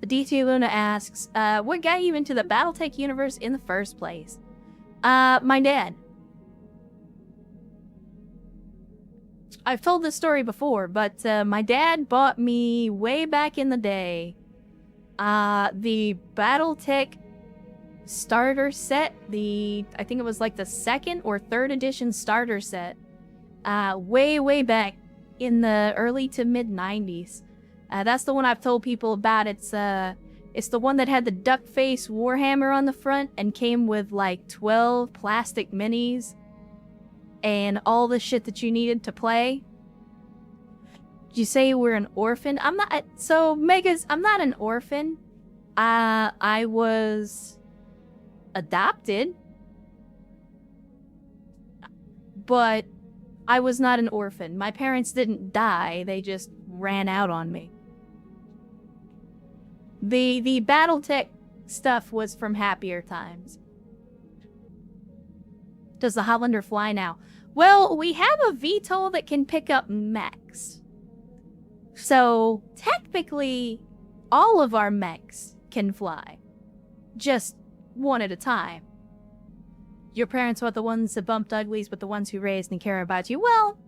DT Luna asks, what got you into the Battletech universe in the first place? My dad. I've told this story before, but my dad bought me way back in the day the Battletech starter set. I think it was like the 2nd or 3rd edition starter set. Way back in the early to mid 90s. That's the one I've told people about. It's the one that had the duck face Warhammer on the front and came with like 12 plastic minis and all the shit that you needed to play. Did you say we're an orphan? I'm not. So, Megas, I'm not an orphan. I was adopted, but I was not an orphan. My parents didn't die, they just ran out on me. The Battletech stuff was from happier times. Does the Highlander fly now? Well, we have a VTOL that can pick up mechs. So, technically, all of our mechs can fly. Just one at a time. Your parents weren't the ones that bumped uglies, but the ones who raised and care about you. Well,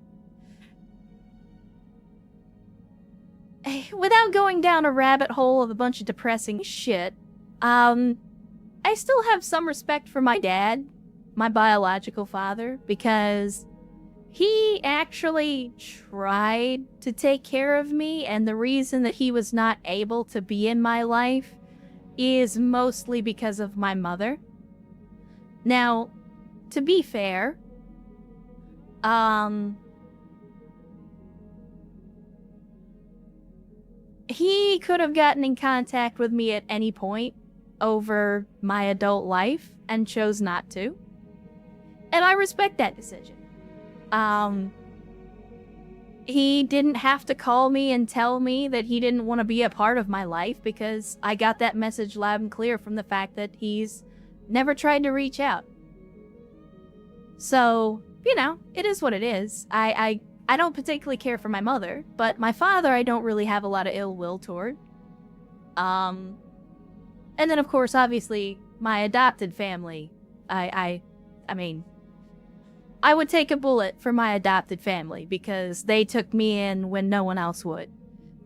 without going down a rabbit hole of a bunch of depressing shit, I still have some respect for my dad, my biological father, because he actually tried to take care of me, and the reason that he was not able to be in my life is mostly because of my mother. Now, to be fair, he could have gotten in contact with me at any point over my adult life and chose not to. And I respect that decision. He didn't have to call me and tell me that he didn't want to be a part of my life, because I got that message loud and clear from the fact that he's never tried to reach out. So, you know, it is what it is. I don't particularly care for my mother, but my father I don't really have a lot of ill will toward. And then of course, obviously, my adopted family. I mean, I would take a bullet for my adopted family because they took me in when no one else would.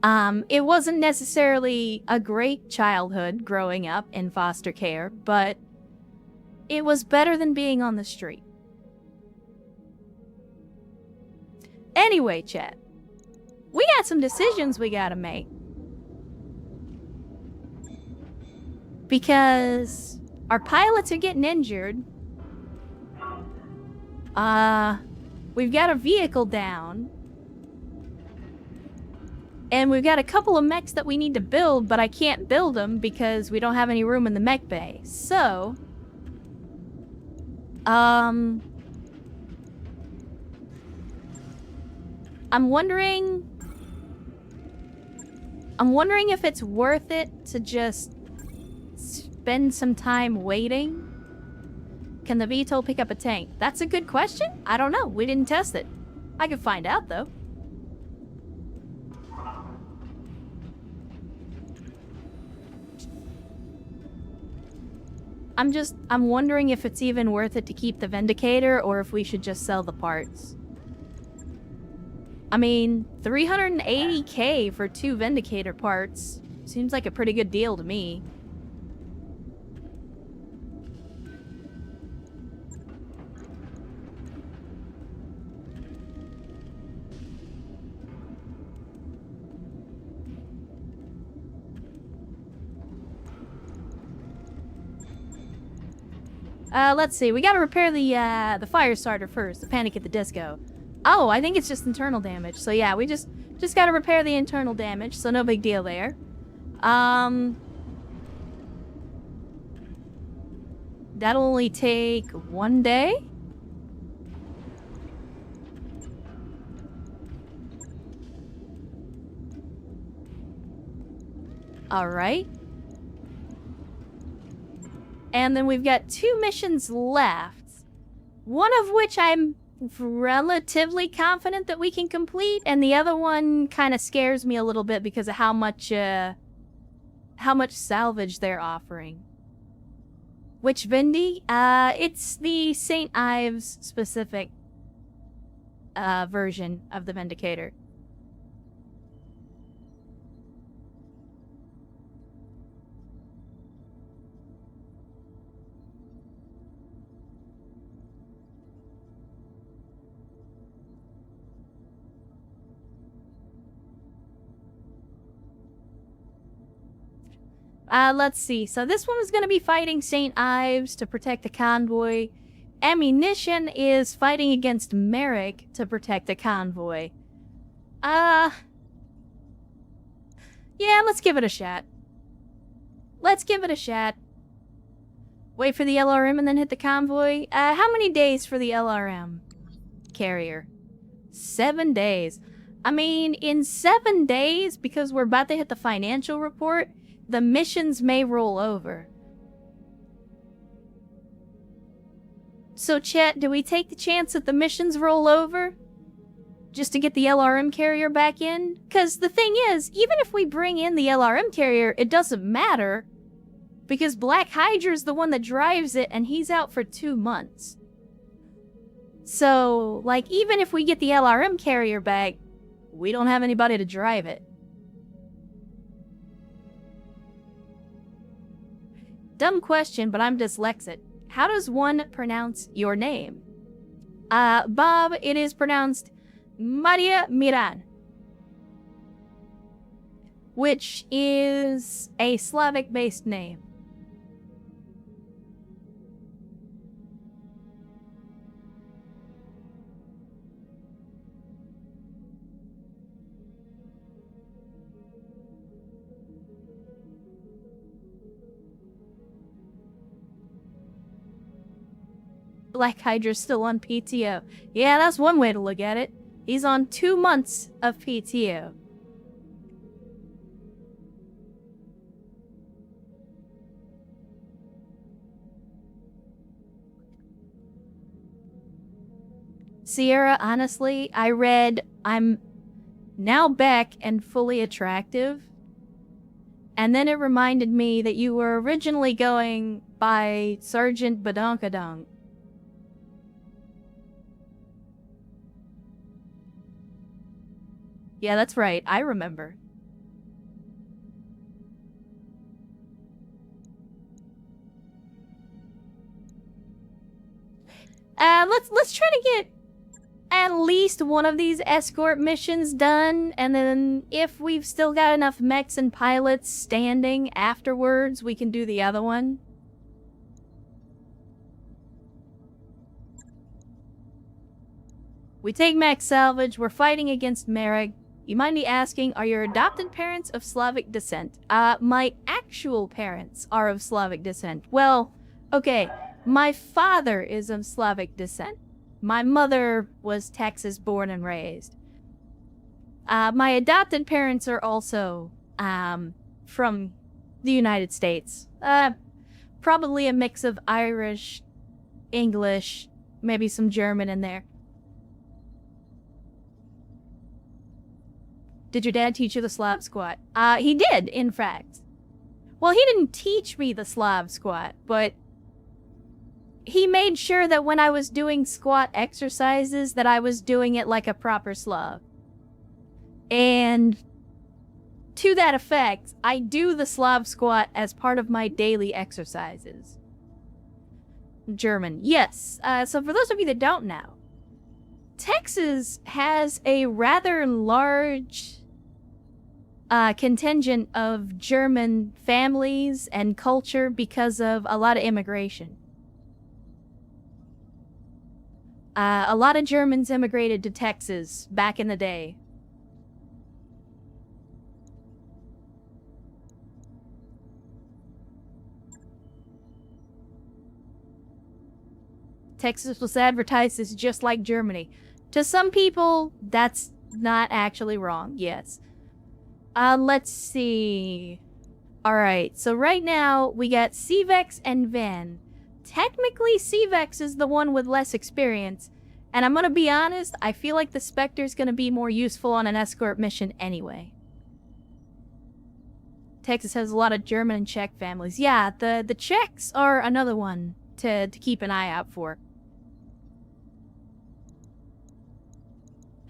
It wasn't necessarily a great childhood growing up in foster care, but it was better than being on the street. Anyway, chat, we got some decisions we gotta make. Because our pilots are getting injured. We've got a vehicle down. And we've got a couple of mechs that we need to build, but I can't build them because we don't have any room in the mech bay. So, I'm wondering if it's worth it to just spend some time waiting. Can the VTOL pick up a tank? That's a good question. I don't know. We didn't test it. I could find out, though. I'm wondering if it's even worth it to keep the Vindicator or if we should just sell the parts. I mean, 380k for 2 Vindicator parts seems like a pretty good deal to me. Let's see. We gotta repair the fire starter first, the Panic at the Disco. Oh, I think it's just internal damage. So yeah, we just gotta repair the internal damage, so no big deal there. That'll only take 1 day? Alright. And then we've got 2 missions left. One of which I'm relatively confident that we can complete, and the other one kind of scares me a little bit because of how much how much salvage they're offering. Which Vindy? It's the St. Ives specific version of the Vindicator. Let's see. So this one is going to be fighting St. Ives to protect the convoy. Ammunition is fighting against Merrick to protect the convoy. Yeah, let's give it a shot. Let's give it a shot. Wait for the LRM and then hit the convoy. How many days for the LRM carrier? 7 days. I mean, in 7 days, because we're about to hit the financial report, the missions may roll over. So, chat, do we take the chance that the missions roll over? Just to get the LRM carrier back in? Because the thing is, even if we bring in the LRM carrier, it doesn't matter. Because Black Hydra's the one that drives it, and he's out for 2 months. So, like, even if we get the LRM carrier back, we don't have anybody to drive it. Dumb question, but I'm dyslexic. How does one pronounce your name? Bob, it is pronounced Maria Miran, which is a Slavic-based name. Black Hydra's still on PTO. Yeah, that's one way to look at it. He's on 2 months of PTO. Sierra, honestly, I read I'm now back and fully attractive. And then it reminded me that you were originally going by Sergeant Badonkadonk. Yeah, that's right. I remember. Let's try to get at least one of these escort missions done, and then if we've still got enough mechs and pilots standing afterwards, we can do the other one. We take mech salvage. We're fighting against Merrick. You mind me asking, are your adopted parents of Slavic descent? My actual parents are of Slavic descent. Well, okay, my father is of Slavic descent. My mother was Texas born and raised. My adopted parents are also from the United States. Probably a mix of Irish, English, maybe some German in there. Did your dad teach you the Slav squat? He did, in fact. Well, he didn't teach me the Slav squat, but he made sure that when I was doing squat exercises that I was doing it like a proper Slav. And to that effect, I do the Slav squat as part of my daily exercises. German, yes. So for those of you that don't know, Texas has a rather large contingent of German families and culture because of a lot of immigration. A lot of Germans immigrated to Texas back in the day. Texas was advertised as just like Germany. To some people, that's not actually wrong, yes. Let's see. Alright, so right now, we got Cvex and Van. Technically, Cvex is the one with less experience, and I'm gonna be honest, I feel like the Spectre's gonna be more useful on an escort mission anyway. Texas has a lot of German and Czech families. Yeah, the Czechs are another one to keep an eye out for.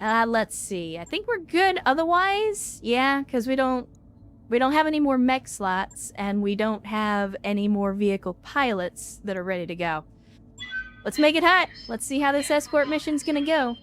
Let's see. I think we're good otherwise. Yeah, because we don't have any more mech slots, and we don't have any more vehicle pilots that are ready to go. Let's make it hot. Let's see how this escort mission's gonna go.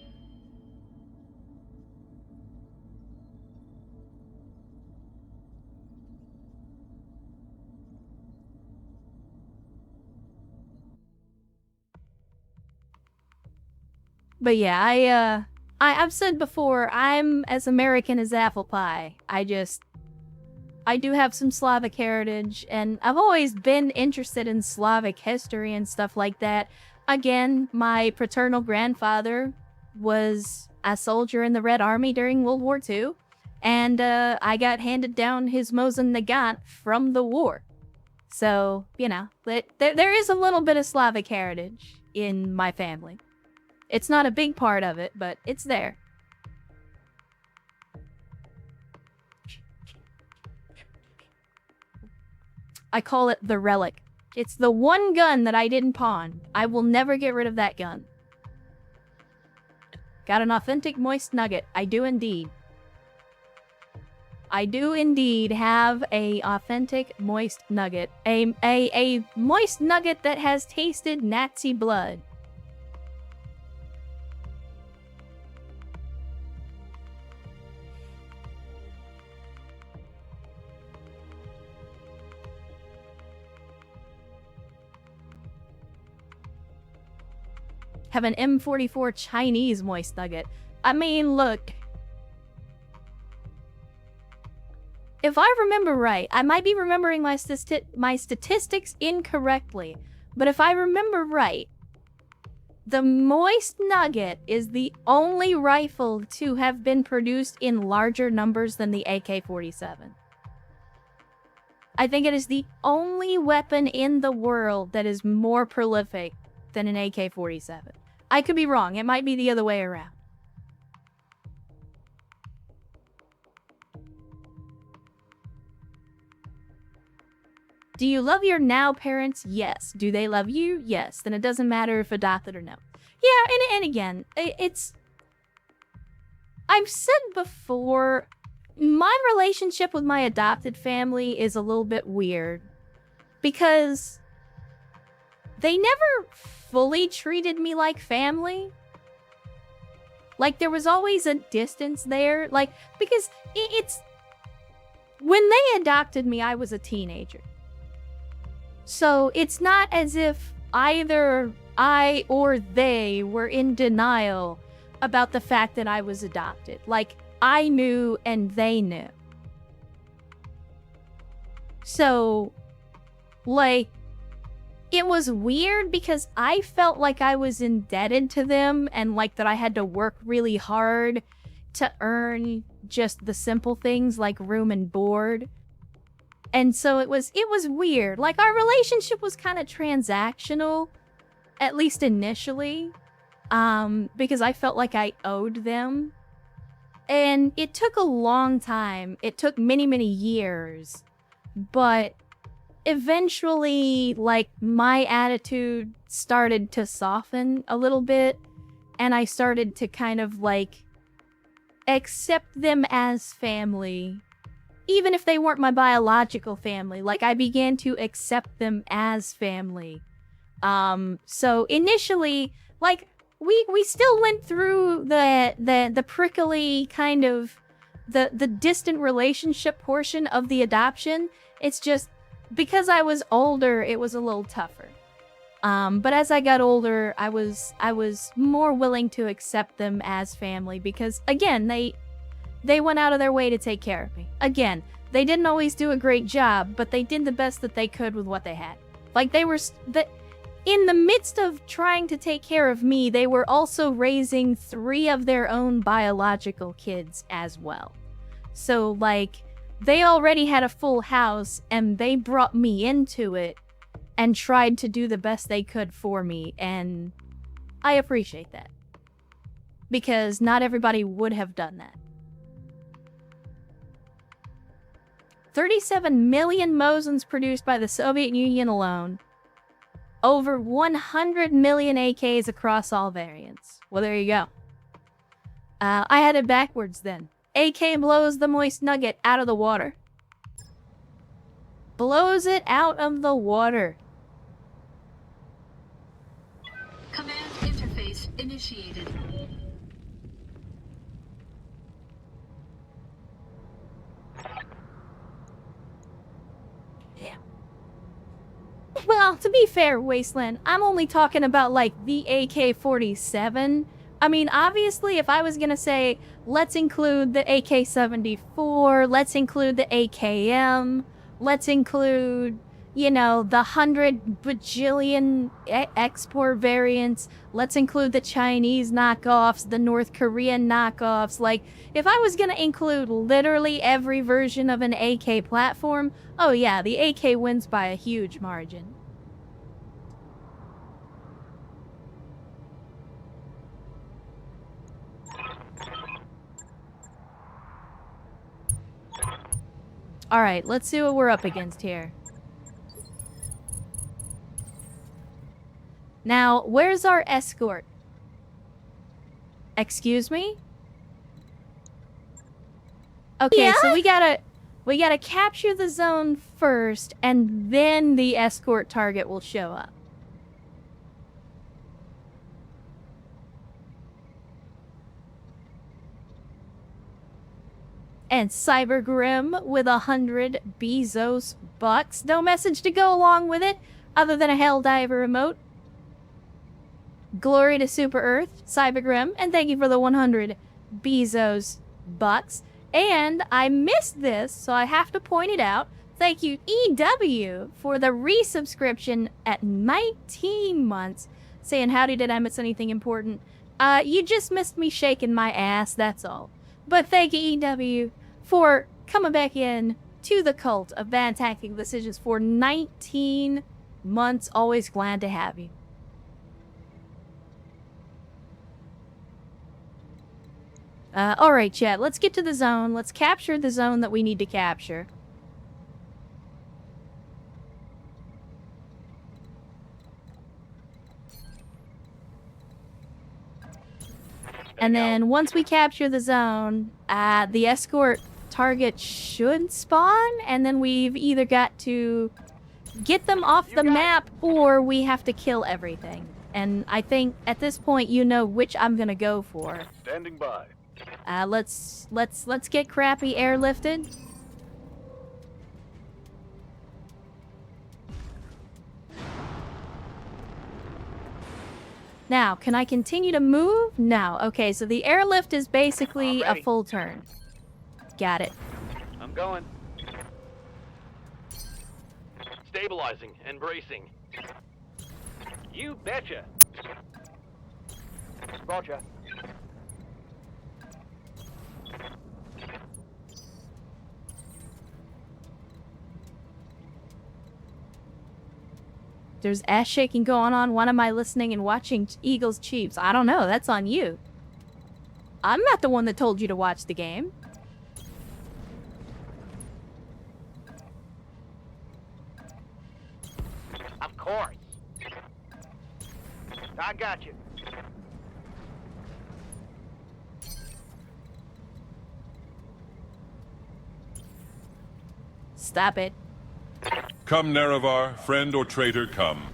But yeah, I've said before, I'm as American as apple pie. I do have some Slavic heritage, and I've always been interested in Slavic history and stuff like that. Again, my paternal grandfather was a soldier in the Red Army during World War II, and I got handed down his Mosin Nagant from the war. So, you know, there is a little bit of Slavic heritage in my family. It's not a big part of it, but it's there. I call it the relic. It's the one gun that I didn't pawn. I will never get rid of that gun. Got an authentic moist nugget. I do indeed. I do indeed have a authentic moist nugget. A moist nugget that has tasted Nazi blood. Have an M44 Chinese moist nugget. I mean, look. If I remember right, I might be remembering my statistics incorrectly, but if I remember right, the moist nugget is the only rifle to have been produced in larger numbers than the AK-47. I think it is the only weapon in the world that is more prolific than an AK-47. I could be wrong. It might be the other way around. Do you love your now parents? Yes. Do they love you? Yes. Then it doesn't matter if adopted or no. Yeah, and again, it's... I've said before, my relationship with my adopted family is a little bit weird. Because they never fully treated me like family. Like, there was always a distance there. Like, because it's... When they adopted me, I was a teenager. So, it's not as if either I or they were in denial about the fact that I was adopted. Like, I knew and they knew. So, like, it was weird because I felt like I was indebted to them and like that I had to work really hard to earn just the simple things like room and board. And so it was weird. Like, our relationship was kind of transactional, at least initially, because I felt like I owed them. And it took a long time. It took many, many years. But eventually, like, my attitude started to soften a little bit, and I started to kind of, like, accept them as family. Even if they weren't my biological family, like, I began to accept them as family. So initially, like, we still went through the prickly kind of, the distant relationship portion of the adoption. It's just, because I was older, it was a little tougher. But as I got older, I was more willing to accept them as family because, again, they went out of their way to take care of me. Again, they didn't always do a great job, but they did the best that they could with what they had. Like, they were... in the midst of trying to take care of me, they were also raising 3 of their own biological kids as well. So, like, they already had a full house, and they brought me into it and tried to do the best they could for me, and I appreciate that. Because not everybody would have done that. 37 million Mosins produced by the Soviet Union alone. Over 100 million AKs across all variants. Well, there you go. I had it backwards then. AK blows the moist nugget out of the water. Blows it out of the water. Command interface initiated. Yeah. Well, to be fair, Wasteland, I'm only talking about, like, the AK-47. I mean, obviously, if I was gonna say, let's include the AK-74, let's include the AKM, let's include, you know, the 100 bajillion export variants, let's include the Chinese knockoffs, the North Korean knockoffs, like, if I was gonna include literally every version of an AK platform, oh yeah, the AK wins by a huge margin. Alright, let's see what we're up against here. Now, where's our escort? Excuse me? Okay, yeah? So we gotta capture the zone first, and then the escort target will show up. And Cybergrim with 100 Bezos bucks. No message to go along with it, other than a Helldiver emote. Glory to Super Earth, Cybergrim, and thank you for the 100 Bezos bucks. And I missed this, so I have to point it out. Thank you, EW, for the resubscription at 19 months. Saying, howdy, did I miss anything important? You just missed me shaking my ass, that's all. But thank you, EW, for coming back in to the cult of bad tactical decisions for 19 months. Always glad to have you. Alright, chat, let's get to the zone. Let's capture the zone that we need to capture. And then once we capture the zone, the escort target should spawn, and then we've either got to get them off the map or we have to kill everything. And I think at this point you know which I'm gonna go for. Standing by. Let's get crappy airlifted. Now, can I continue to move? No. Okay, so the airlift is basically a full turn. Got it. I'm going. Stabilizing and bracing. You betcha. Roger. There's ass shaking going on. Why am I listening and watching Eagles Chiefs? I don't know. That's on you. I'm not the one that told you to watch the game. Of course. I got you. Stop it. Come, Nerevar, friend or traitor, come.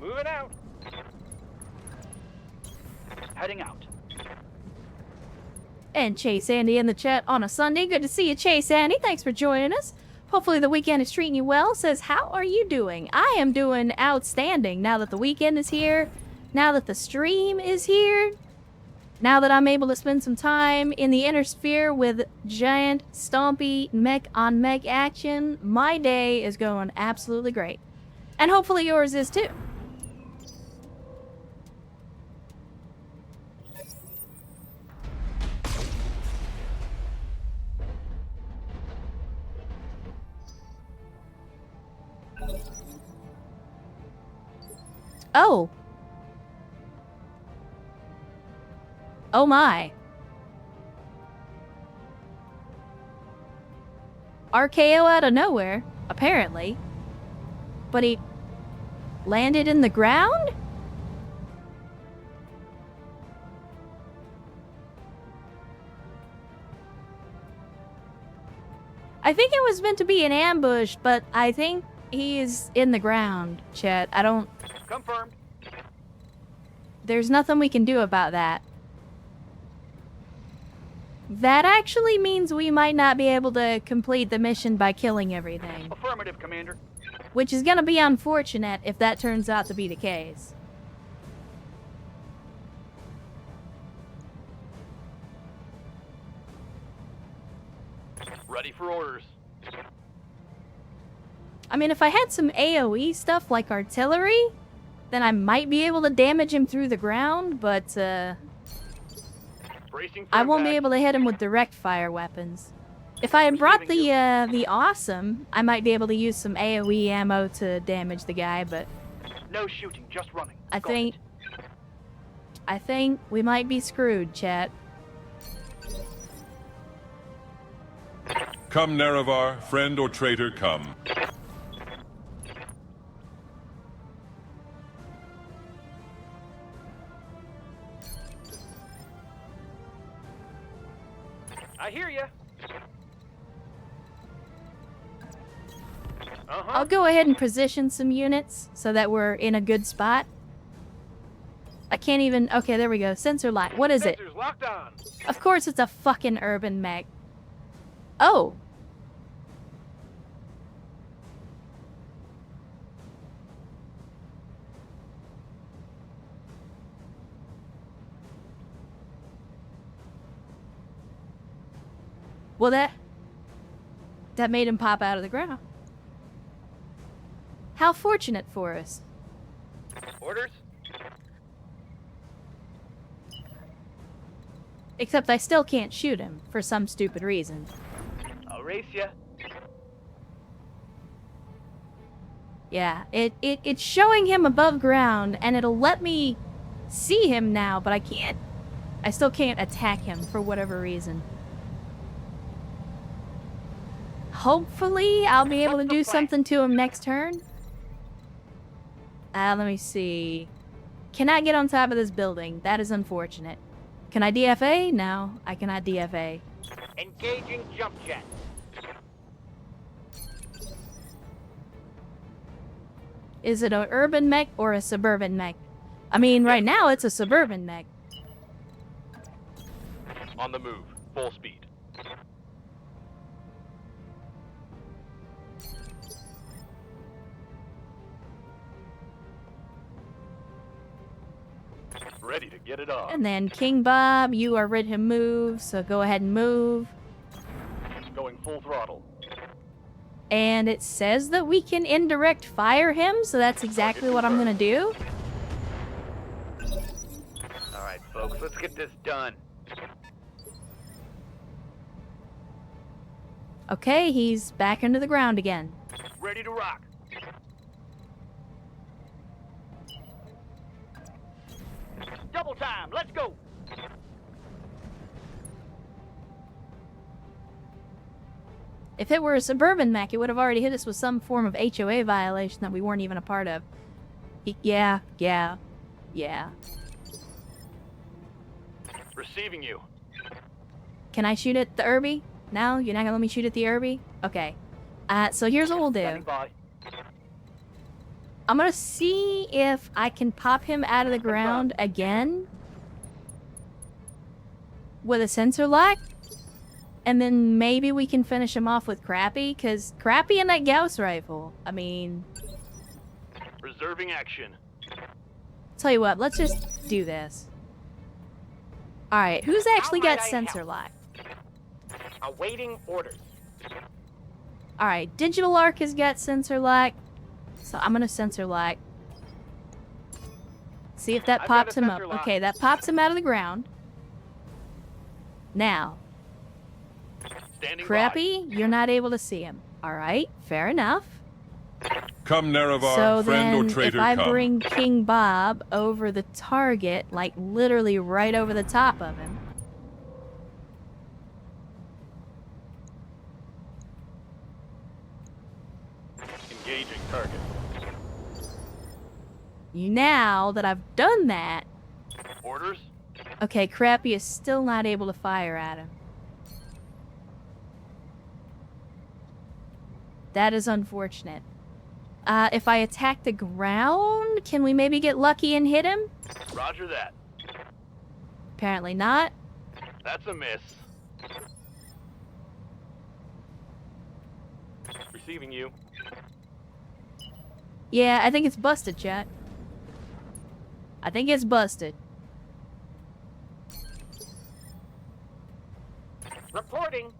Moving out. Heading out. And Chase Andy in the chat on a Sunday. Good to see you, Chase Andy. Thanks for joining us. Hopefully the weekend is treating you well. Says, how are you doing? I am doing outstanding now that the weekend is here. Now that the stream is here. Now that I'm able to spend some time in the inner sphere with giant, stompy, mech-on-mech action, my day is going absolutely great. And hopefully yours is too. Oh. Oh my. RKO out of nowhere, apparently. But he landed in the ground? I think it was meant to be an ambush, but I think he is in the ground, chat. I don't... Confirmed. There's nothing we can do about that. That actually means we might not be able to complete the mission by killing everything. Affirmative, Commander. Which is gonna be unfortunate if that turns out to be the case. Ready for orders. I mean, if I had some AoE stuff like artillery, then I might be able to damage him through the ground, but Bracing for I won't be impact. able to hit him with direct fire weapons. If I had brought the awesome, I might be able to use some AoE ammo to damage the guy, but No shooting, just running. I Got think it. we might be screwed, chat. Come, Nerevar, friend or traitor, come. I hear ya. I'll go ahead and position some units so that we're in a good spot. I can't even... Okay, there we go. Sensor light. What is it? Sensors locked on. Of course it's a fucking urban mech. Oh. Well, that made him pop out of the ground. How fortunate for us. Orders. Except I still can't shoot him for some stupid reason. I'll race ya. Yeah, it's showing him above ground, and it'll let me see him now, but I can't. I still can't attack him for whatever reason. Hopefully, I'll be able to do something to him next turn. Let me see. Cannot get on top of this building. That is unfortunate. Can I DFA? No, I cannot DFA. Engaging jump jet. Is it an urban mech or a suburban mech? I mean, right now it's a suburban mech. On the move. Full speed. Ready to get it on. And then King Bob, you are ready to move, so go ahead and move. Going full throttle. And it says that we can indirect fire him, so that's exactly what I'm gonna do. Alright, folks, let's get this done. Okay, he's back into the ground again. Ready to rock. Double time, let's go. If it were a suburban mech, it would have already hit us with some form of HOA violation that we weren't even a part of. Yeah. Receiving you. Can I shoot at the Irby? No? You're not gonna let me shoot at the Irby? Okay. So here's what we'll do. Standing by. I'm gonna see if I can pop him out of the ground again with a sensor lock, and then maybe we can finish him off with Crappy, because Crappy and that Gauss rifle, I mean... Reserving action. Tell you what, let's just do this. Alright, who's actually got sensor lock? Awaiting orders. Alright, Digital Arc has got sensor lock, so I'm gonna sensor lock. See if that I've pops got a him up. sensor lock. Okay, that pops him out of the ground. Now, Standing Crappy, you're not able to see him. Alright, fair enough. Come, Nerevar, So friend then, or traitor, if I come. bring King Bob over the target, like literally right over the top of him. Engaging target. Now that I've done that, Orders? okay, Crappy is still not able to fire at him. That is unfortunate. If I attack the ground, can we maybe get lucky and hit him? Roger that. Apparently not. That's a miss. Receiving you. Yeah, I think it's busted, chat. I think it's busted. Reporting.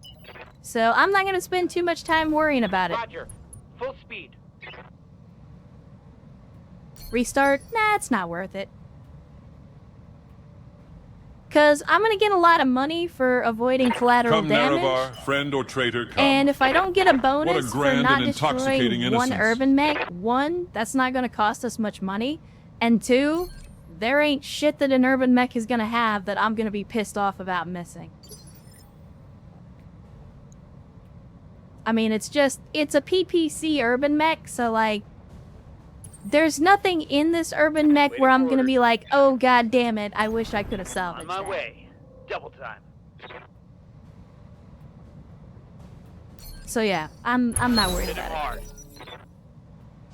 So I'm not gonna spend too much time worrying about it. Roger. Full speed. Restart? Nah, it's not worth it. Cause I'm gonna get a lot of money for avoiding collateral Come, damage. Nerevar, friend or traitor, come. And if I don't get a bonus for grand not and intoxicating destroying one innocence. urban mech, one, that's not gonna cost us much money. And two, there ain't shit that an urban mech is gonna have that I'm gonna be pissed off about missing. I mean, it's a PPC urban mech, so like, there's nothing in this urban mech Waiting where I'm for gonna orders. be like, oh god damn it, I wish I could have salvaged On my that. way. Double time. So yeah, I'm not worried Hit him about it.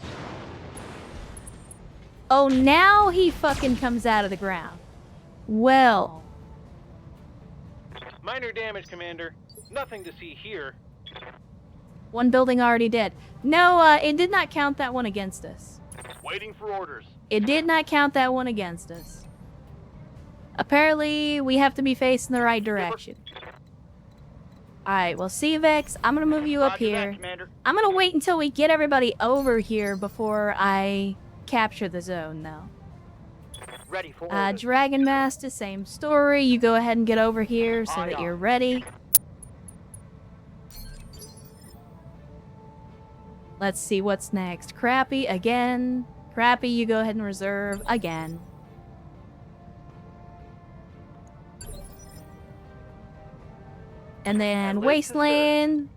hard. Oh, now he fucking comes out of the ground. Well, Minor damage, Commander. Nothing to see here. one building already dead. No, it did not count that one against us. Waiting for orders. It did not count that one against us. Apparently, we have to be facing the right direction. Alright, well, CVEX, I'm gonna move you up Roger that, here. Commander. I'm gonna wait until we get everybody over here before I capture the zone, though. Ready for orders. Dragon Master, same story. You go ahead and get over here so Aye, that aye. you're ready. Let's see what's next. Crappy again. Crappy, you go ahead and reserve again. And then live to Wasteland.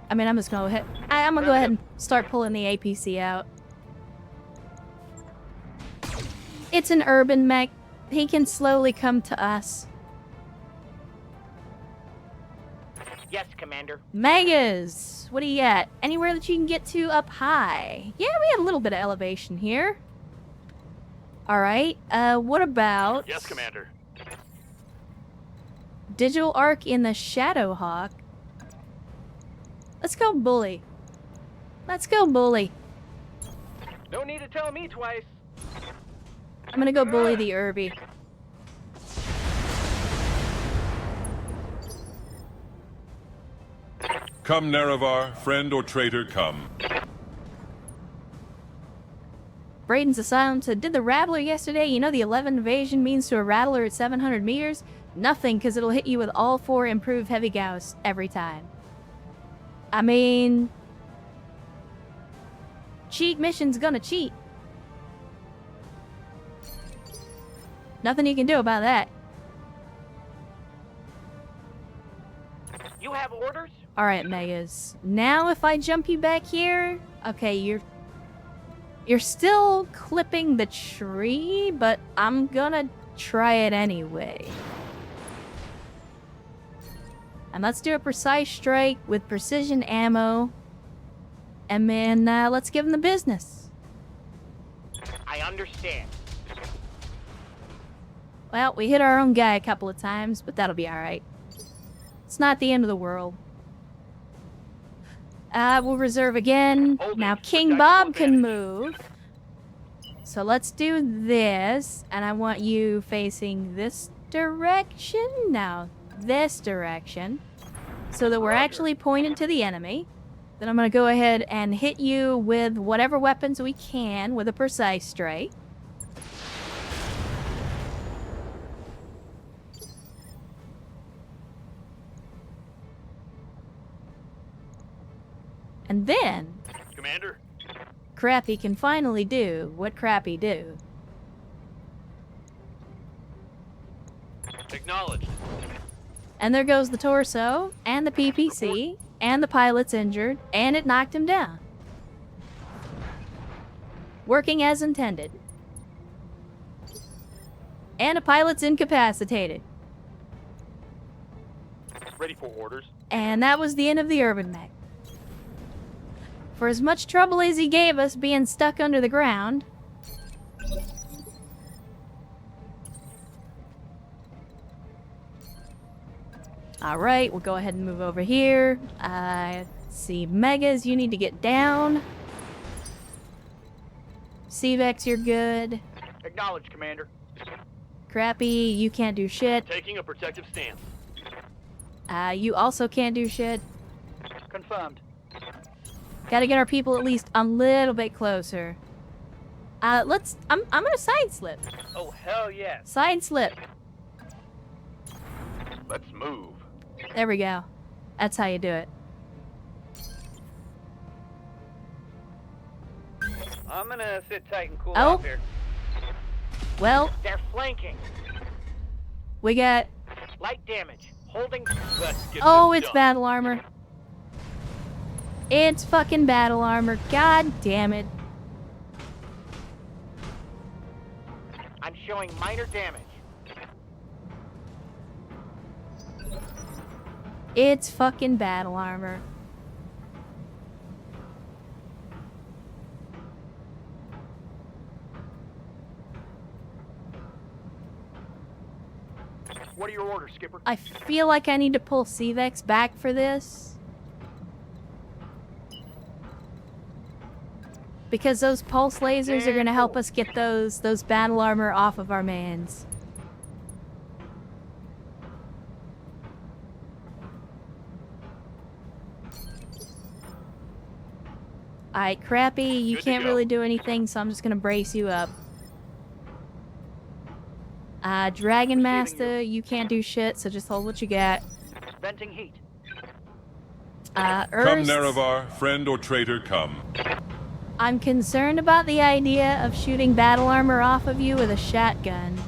I mean, I'm just gonna go ahead. I'm gonna go ahead and start pulling the APC out. It's an urban mech. He can slowly come to us. Yes, Commander. Megas! What do you got? Anywhere that you can get to up high? Yeah, we have a little bit of elevation here. Alright, what about... Yes, Commander. Digital Arc in the Shadowhawk? Let's go Bully. Let's go Bully. No need to tell me twice. I'm gonna go Bully the Irby. Come, Nerevar, friend or traitor, come. Braden's Asylum said, did the Rattler yesterday? You know the 11 evasion means to a Rattler at 700 meters? Nothing, because it'll hit you with all 4 improved heavy Gauss every time. I mean... cheat mission's gonna cheat. Nothing you can do about that. You have orders? Alright, Megas. Now if I jump you back here... Okay, you're still clipping the tree, but I'm gonna try it anyway. And let's do a precise strike with precision ammo. And then let's give him the business. I understand. Well, we hit our own guy a couple of times, but that'll be alright. It's not the end of the world. We'll reserve again. Holding Now for King tactical Bob can advantage. move. So let's do this. And I want you facing this direction. Now, this direction. So that we're Roger. actually pointed to the enemy. Then I'm going to go ahead and hit you with whatever weapons we can with a precise strike. And then, Commander? Crappy can finally do what Crappy do. Acknowledged. And there goes the torso, and the PPC, and the pilot's injured, and it knocked him down. Working as intended. And a pilot's incapacitated. Ready for orders. And that was the end of the urban mech. For as much trouble as he gave us being stuck under the ground, alright, we'll go ahead and move over here. See, Megas, you need to get down. CVEX, you're good. Acknowledge, Commander. Crappy, you can't do shit. Taking a protective stance. You also can't do shit. Confirmed. Gotta get our people at least a little bit closer. I'm gonna side slip. Oh, hell yes. Side slip. Let's move. There we go. That's how you do it. I'm gonna sit tight and cool Oh. off here. Well, They're flanking. we got... Light damage. Holding. Let's get Oh, this it's done. battle armor. It's fucking battle armor. God damn it. I'm showing minor damage. It's fucking battle armor. What are your orders, Skipper? I feel like I need to pull CVEX back for this. Because those pulse lasers are gonna help us get those battle armor off of our mans. Alright, Crappy, you Good to can't go. really do anything, so I'm just gonna brace you up. Dragon Master, you can't do shit, so just hold what you got. Venting heat. Come, Urs, Nerevar, friend or traitor, come. I'm concerned about the idea of shooting battle armor off of you with a shotgun.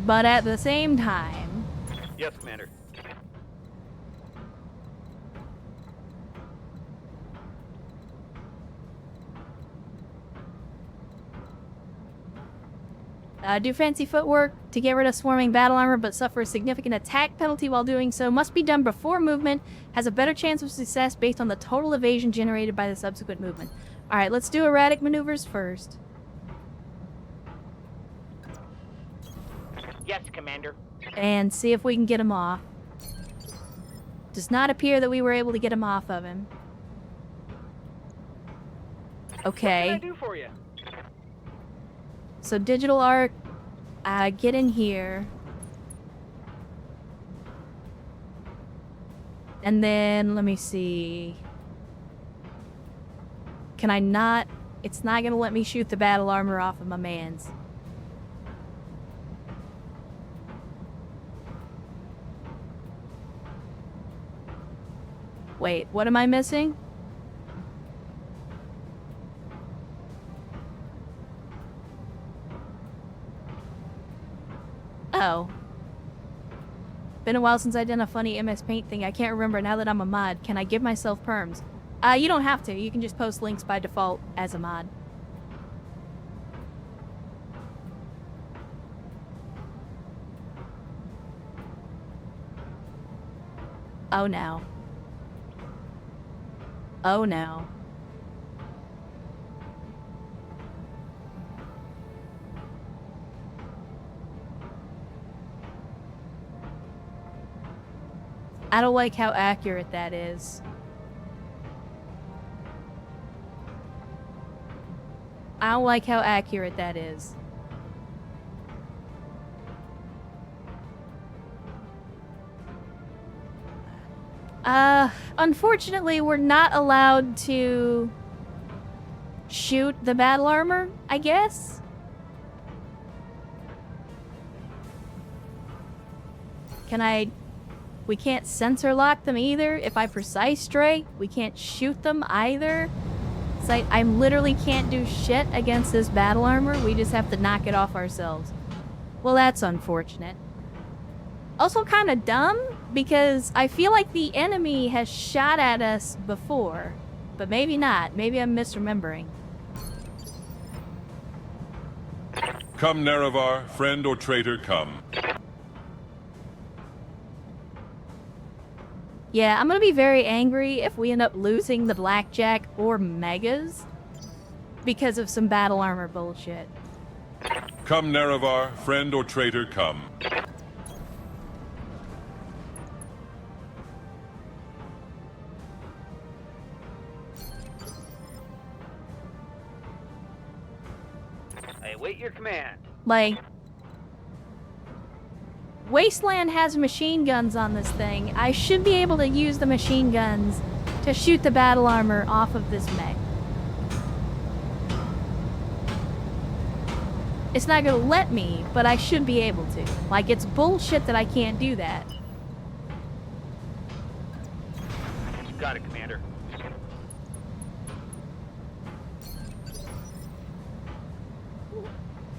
But at the same time, Yes, Commander. do fancy footwork to get rid of swarming battle armor, but suffer a significant attack penalty while doing so. Must be done before movement. Has a better chance of success based on the total evasion generated by the subsequent movement. Alright, let's do erratic maneuvers first. Yes, Commander. And see if we can get him off. Does not appear that we were able to get him off of him. What can Okay. I do for you? So digital arc, get in here. And then, let me see. Can I not? It's not gonna let me shoot the battle armor off of my mans. Wait, what am I missing? Oh. Been a while since I done a funny MS Paint thing. I can't remember now that I'm a mod. Can I give myself perms? You don't have to. You can just post links by default as a mod. Oh no. Oh no. I don't like how accurate that is. I don't like how accurate that is. Unfortunately, we're not allowed to shoot the battle armor, I guess? Can I... We can't sensor lock them either. If I precise strike, we can't shoot them either. It's like, I literally can't do shit against this battle armor. We just have to knock it off ourselves. Well, that's unfortunate. Also kind of dumb, because I feel like the enemy has shot at us before. But maybe not. Maybe I'm misremembering. Come, Nerevar, friend or traitor, come. Yeah, I'm gonna be very angry if we end up losing the Blackjack or Megas because of some battle armor bullshit. Come, Nerevar, friend or traitor, come. I await your command. Like, Wasteland has machine guns on this thing. I should be able to use the machine guns to shoot the battle armor off of this mech. It's not gonna let me, but I should be able to. Like, it's bullshit that I can't do that. You got it, Commander.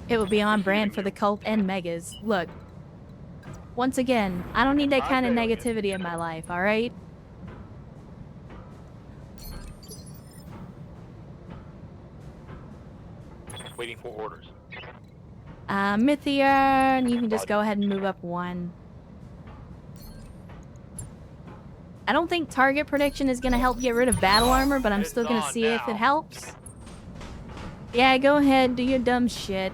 It would be on brand for the cult and megas. Look, once again, I don't need that kind of negativity in my life, alright? Waiting for orders. Mythian, you can just go ahead and move up one. I don't think target prediction is going to help get rid of battle armor, but I'm still going to see if it helps. Yeah, go ahead, do your dumb shit.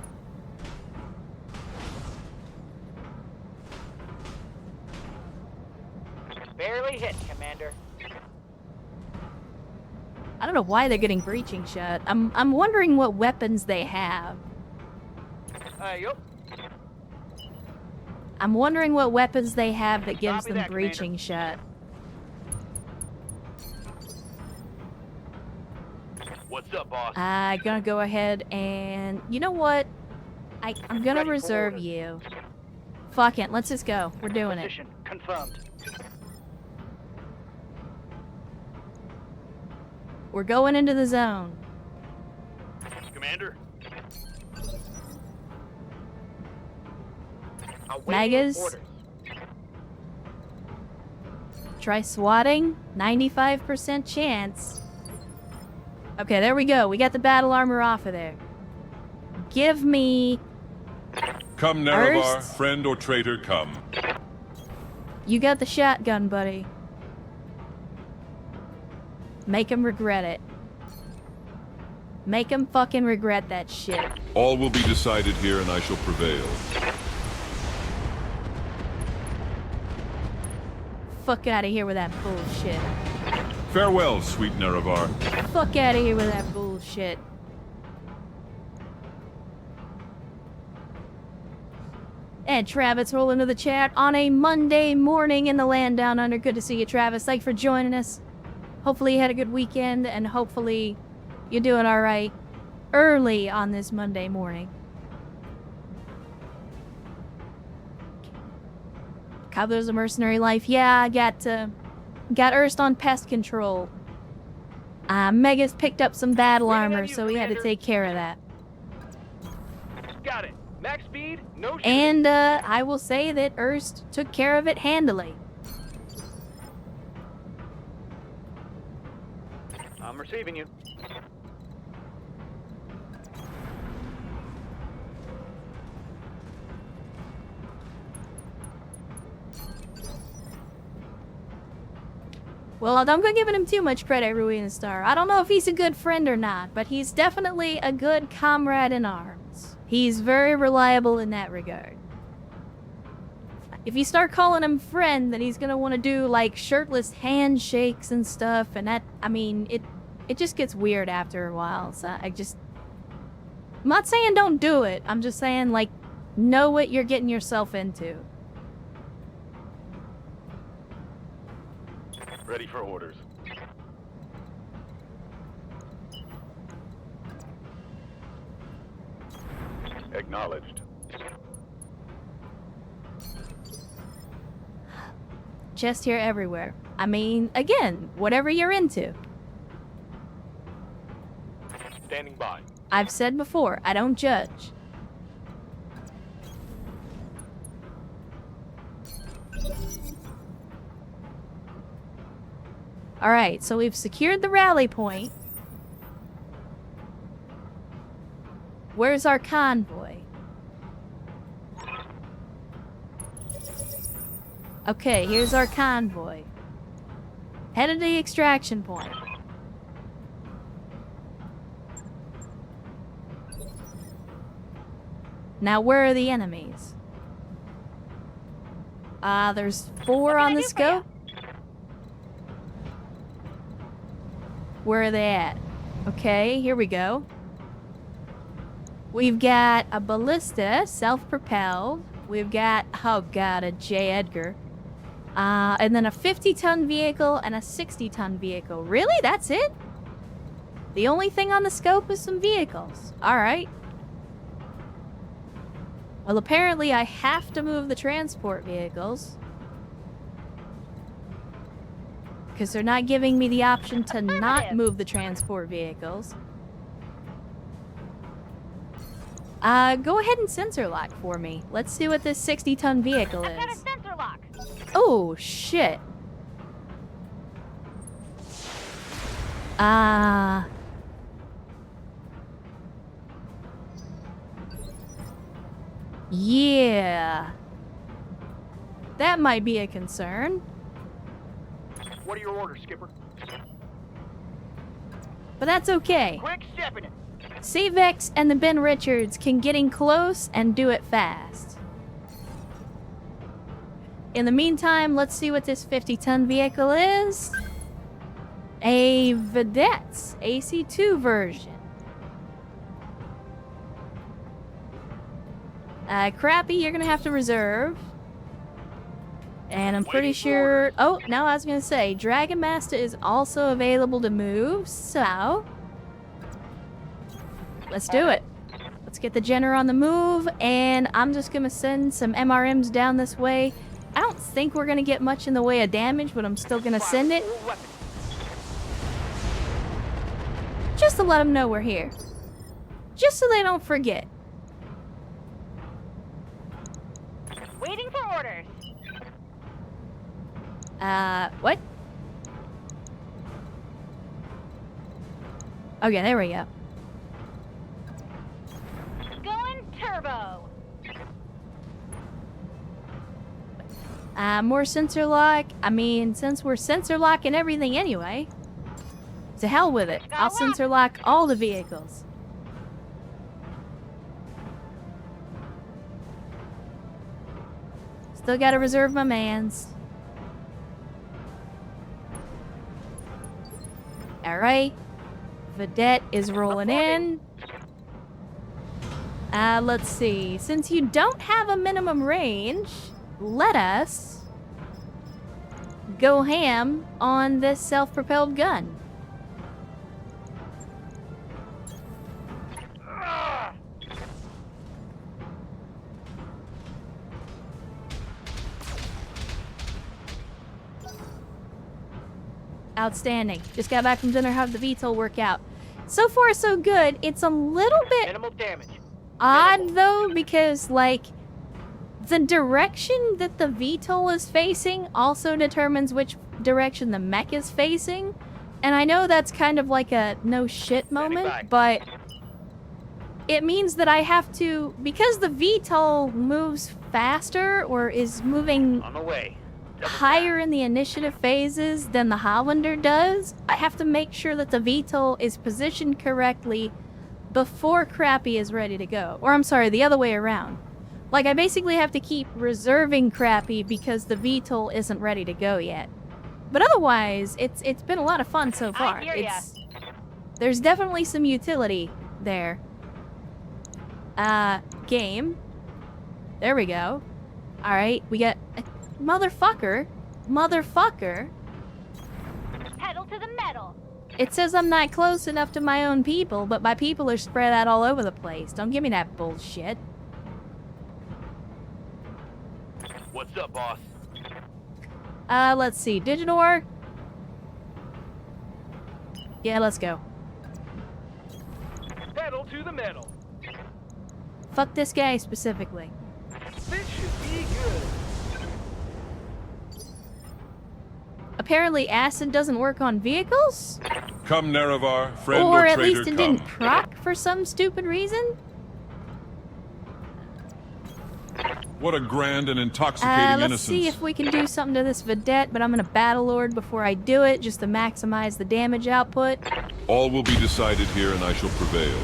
Barely hit, Commander. I don't know why they're getting breaching shot. I'm wondering what weapons they have. Yup. I'm wondering what weapons they have that gives Copy them that, breaching shot. What's up, boss? I'm gonna go ahead and... You know what? I'm gonna Ready for reserve orders. you. Fuck it, let's just go. We're doing it. Position confirmed. We're going into the zone. Commander. Megas. Orders. Try swatting. 95% chance. Okay, there we go. We got the battle armor off of there. Give me... Come, Nerevar, First? friend or traitor, come. You got the shotgun, buddy. Make him regret it. Make him fucking regret that shit. All will be decided here, and I shall prevail. Fuck out of here with that bullshit. Farewell, sweet Nerevar. Fuck out of here with that bullshit. And Travis roll into the chat on a Monday morning in the land down under. Good to see you, Travis. Thanks for joining us. Hopefully you had a good weekend, and hopefully you're doing alright early on this Monday morning. Cobbler's a mercenary life. Yeah, I got Erst on pest control. Megas picked up some battle Waiting on armor, you, so we had to Commander. take care of that. Got it. Max speed, no shooting. And I will say that Erst took care of it handily. I'm receiving you. Well, don't go giving him too much credit, Rui and Star. I don't know if he's a good friend or not, but he's definitely a good comrade in arms. He's very reliable in that regard. If you start calling him friend, then he's gonna want to do, like, shirtless handshakes and stuff, and that, I mean, it just gets weird after a while, so I'm not saying don't do it, I'm just saying, like, know what you're getting yourself into. Ready for orders. Acknowledged. Chest here everywhere. I mean, again, whatever you're into. Standing by. I've said before, I don't judge. Alright, so we've secured the rally point. Where's our convoy? Okay, here's our convoy. Headed to the extraction point. Now, where are the enemies? There's 4 on the scope. Where are they at? Okay, here we go. We've got a ballista, self-propelled. We've got, oh god, a J. Edgar. And then a 50-ton vehicle and a 60-ton vehicle. Really? That's it? The only thing on the scope is some vehicles. Alright. Well, apparently I have to move the transport vehicles. Because they're not giving me the option to not move the transport vehicles. Go ahead and sensor lock for me. Let's see what this 60-ton vehicle is. I've got a sensor lock. Oh, shit. Yeah. That might be a concern. What are your orders, Skipper? But that's okay. Quick stepping it. Savex and the Ben Richards can get in close and do it fast. In the meantime, let's see what this 50-ton vehicle is. A Vedette AC2 version. Crappy, you're gonna have to reserve. And I'm pretty sure... Oh, no, I was gonna say, Dragon Master is also available to move, so... Let's do it. Let's get the Jenner on the move, and I'm just gonna send some MRMs down this way. I don't think we're gonna get much in the way of damage, but I'm still gonna send it. Just to let them know we're here. Just so they don't forget. Waiting for orders. What? Okay, there we go. Going turbo. More sensor lock. I mean, since we're sensor locking everything anyway, to hell with it. I'll sensor lock all the vehicles. Still gotta reserve my mans. Alright. Vedette is rolling in. Let's see. Since you don't have a minimum range, let us go ham on this self-propelled gun. Outstanding. Just got back from dinner. How'd the VTOL work out? So far, so good. It's a little bit Minimal damage. odd, though, because, like, the direction that the VTOL is facing also determines which direction the mech is facing. And I know that's kind of like a no shit moment, but it means that I have to, because the VTOL moves faster or is moving On the way. higher in the initiative phases than the Hollander does, I have to make sure that the VTOL is positioned correctly before Crappy is ready to go. Or I'm sorry, the other way around. Like, I basically have to keep reserving Crappy because the VTOL isn't ready to go yet. But otherwise, it's been a lot of fun so far. I hear ya. There's definitely some utility there. Game. There we go. Alright, we got... Motherfucker. Pedal to the metal. It says I'm not close enough to my own people, but my people are spread out all over the place. Don't give me that bullshit. What's up, boss? Let's see. Digitor? Yeah, let's go. Pedal to the metal. Fuck this guy specifically. This should be good. apparently acid doesn't work on vehicles? Come, Nerevar, friend Or or at traitor, least it come. didn't proc for some stupid reason? What a grand and intoxicating Let's innocence. see if we can do something to this vedette, but I'm gonna Battle Lord before I do it, just to maximize the damage output. All will be decided here, and I shall prevail.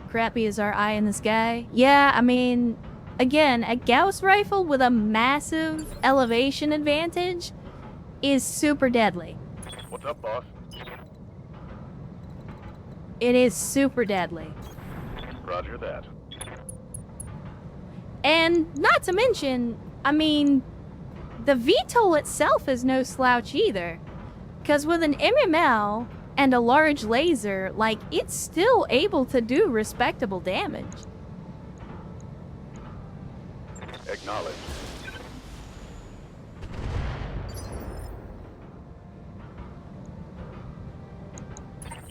Crappy is our eye in the sky. Yeah, I mean, again, a Gauss rifle with a massive elevation advantage is super deadly. What's up, boss? It is super deadly. Roger that. And not to mention, I mean, the VTOL itself is no slouch either. Because with an MML and a large laser, like, it's still able to do respectable damage. Acknowledged.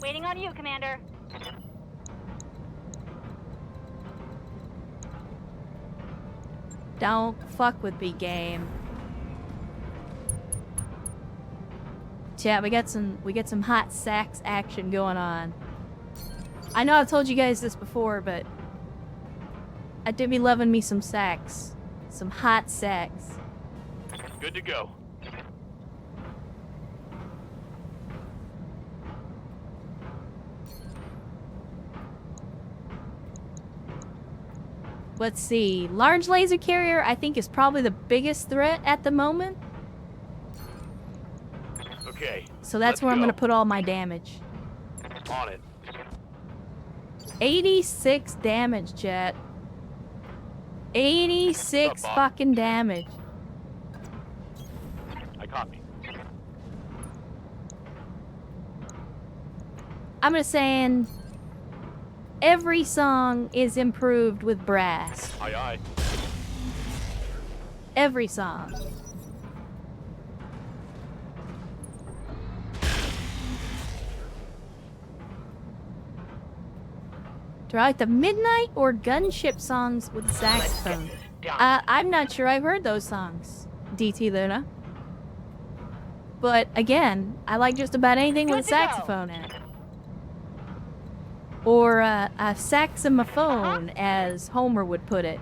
Waiting on you, Commander. Don't fuck with me, game. Chat, we got some hot sax action going on. I know I've told you guys this before, but I do be loving me some sax. Some hot sax. Good to go. Let's see. Large laser carrier, I think, is probably the biggest threat at the moment. Okay. So that's where I'm going to put all my damage. On it. 86 damage, chat. 86 What's up, boss? fucking damage. I copy. I'm just saying, every song is improved with brass. Aye, aye. Every song. Do I like the midnight or gunship songs with saxophone? I'm not sure I've heard those songs, DT Luna. But again, I like just about anything with a Good to go. saxophone in it. Or a saxophone, as Homer would put it.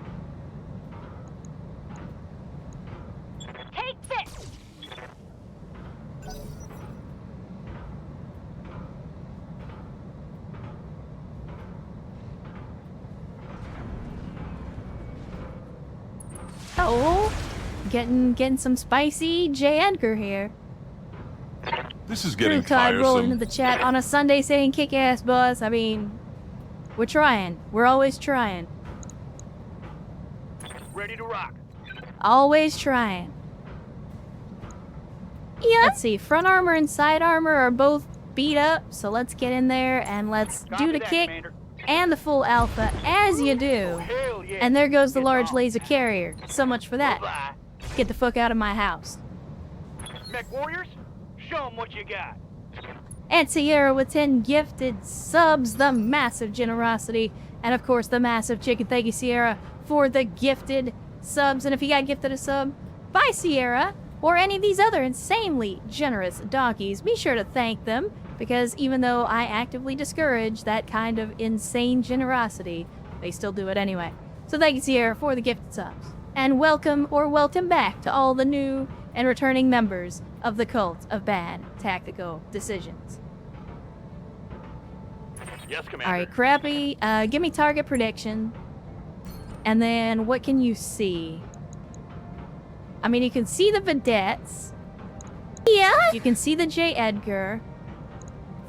Take this! Oh, getting some spicy J. Edgar here. This is getting Crew Cod rolling into tiresome. the chat on a Sunday saying kick ass, boss. I mean, we're trying. We're always trying. Ready to rock. Always trying. Yeah. Let's see. Front armor and side armor are both beat up, so let's get in there and let's Copy do the that, kick Commander. and the full alpha as you do. Hell yeah. And there goes the It's large on. laser carrier. So much for that. Bye-bye. Get the fuck out of my house. Mech Warriors, show 'em what you got. And Sierra with 10 gifted subs, the massive generosity, and of course the massive chicken. Thank you, Sierra, for the gifted subs. And if you got gifted a sub by Sierra or any of these other insanely generous doggies, be sure to thank them, because even though I actively discourage that kind of insane generosity, they still do it anyway. So thank you, Sierra, for the gifted subs. And welcome or welcome back to all the new and returning members of the cult of bad tactical decisions. Yes, Commander. All right, Crappy, give me target prediction. And then what can you see? I mean, you can see the vedettes. Yeah. You can see the J. Edgar.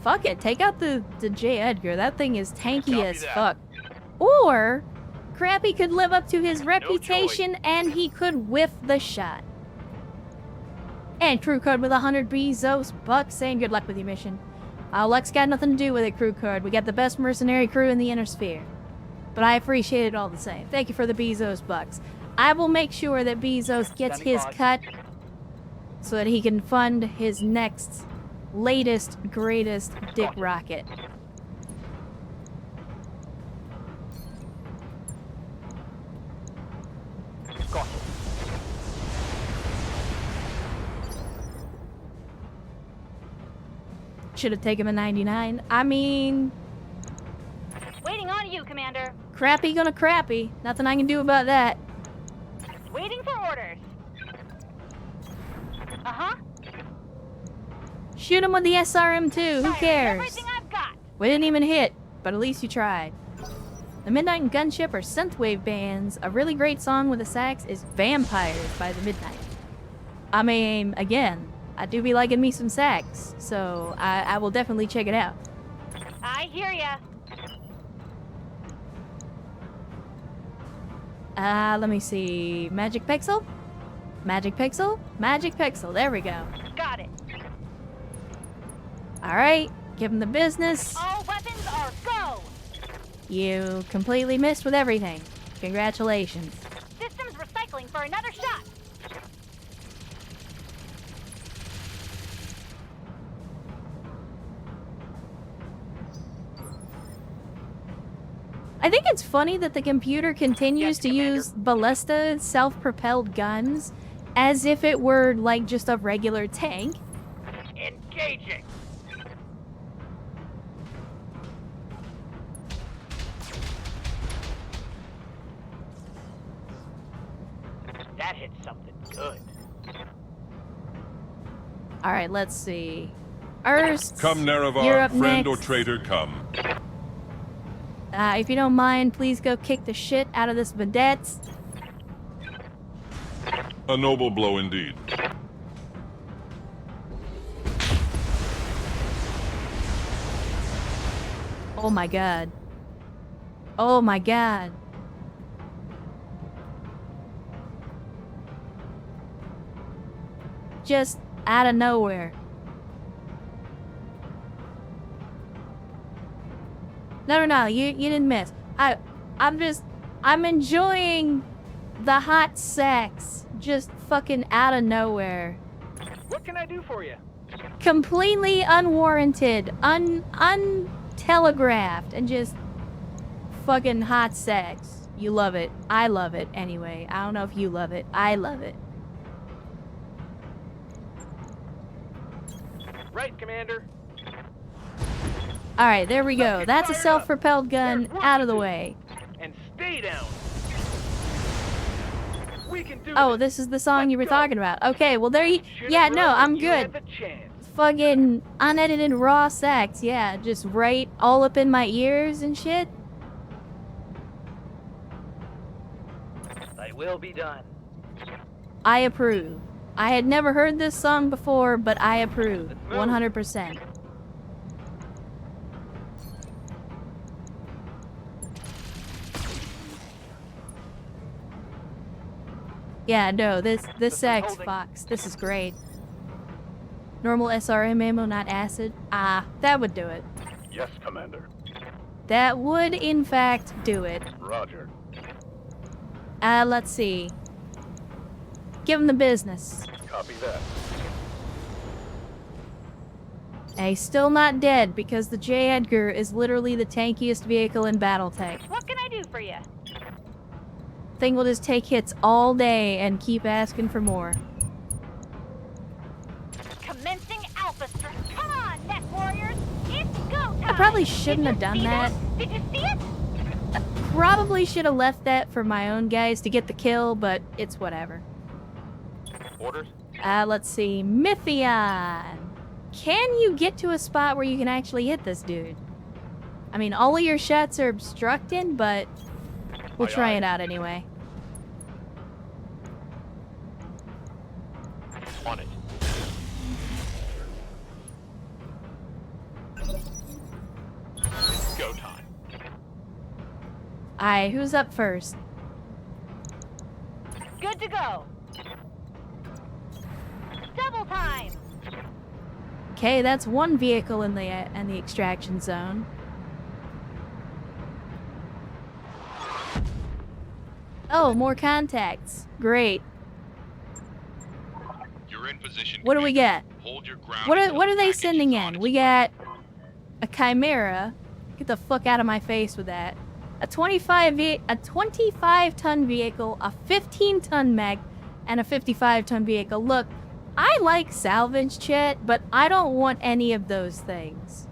Fuck it, take out the J. Edgar. That thing is tanky Copy as that. fuck. Or Crappy could live up to his reputation and he could whiff the shot. And Crew Code with 100 Bezos bucks saying good luck with your mission. Lex got nothing to do with it, Crew Code. We got the best mercenary crew in the inner sphere. But I appreciate it all the same. Thank you for the Bezos bucks. I will make sure that Bezos gets Standing his by. cut so that he can fund his next, latest, greatest dick rocket. should have taken the 99. I mean, Waiting on you, Commander. crappy gonna crappy. Nothing I can do about that. Waiting for orders. Uh-huh. Shoot him with the SRM2. Who Fire cares? everything I've got. We didn't even hit, but at least you tried. The Midnight and Gunship are synthwave bands. A really great song with a sax is Vampires by the Midnight. I mean, again, I do be liking me some sax, so I will definitely check it out. I hear ya. Let me see. Magic Pixel? Magic Pixel? Magic Pixel. There we go. Got it. Alright, give him the business. All weapons are go. You completely missed with everything. Congratulations. Systems recycling for another shot. I think it's funny that the computer continues Yes, to Commander. use ballista self-propelled guns as if it were like just a regular tank. Engaging. That hit something good. Alright, let's see. Ernst, Come, you're Nerevar, up friend or next. traitor, come. If you don't mind, please go kick the shit out of this vedette. A noble blow indeed. Oh my god. Oh my god. Just out of nowhere. No, you didn't miss. I'm enjoying the hot sex just fucking out of nowhere. What can I do for you? Completely unwarranted, untelegraphed, and just fucking hot sex. You love it. I love it anyway. I don't know if you love it. I love it. Right, Commander. Alright, there we go. Rocket That's a fired up. self-propelled gun There's work out to of the do. way. And stay down. We can do Oh, this is the song you were Let's go. talking about. Okay, well there you... Should've Yeah, no, run I'm when you had good. the chance. Fucking unedited raw sex. Yeah, just right all up in my ears and shit. Thy will be done. I approve. I had never heard this song before, but I approve. Let's move. 100%. Yeah, no, this System sex, holding. Fox. This is great. Normal SRM ammo, not acid. Ah, that would do it. Yes, Commander. That would, in fact, do it. Roger. Let's see. Give him the business. Copy that. He's still not dead because the J. Edgar is literally the tankiest vehicle in Battletech. What can I do for you? Thing will just take hits all day and keep asking for more. Commencing Alpha Strike. Come on, Neck Warriors. It's go time. I probably shouldn't have done that. Did you see it? Probably should have left that for my own guys to get the kill, but it's whatever. Orders? Let's see. Mythion! Can you get to a spot where you can actually hit this dude? I mean, all of your shots are obstructed, but we'll Aye, try aye. it out anyway. On it. Go time. Aye, who's up first? Good to go. Double time. Okay, that's one vehicle in the extraction zone. Oh, more contacts. Great. You're in position. What do we Commander. get? Hold your ground What until are the they package sending is on in? its We way. got a Chimera. Get the fuck out of my face with that. A 25-ton vehicle, a 15-ton mech, and a 55-ton vehicle. Look, I like salvage, chat, but I don't want any of those things.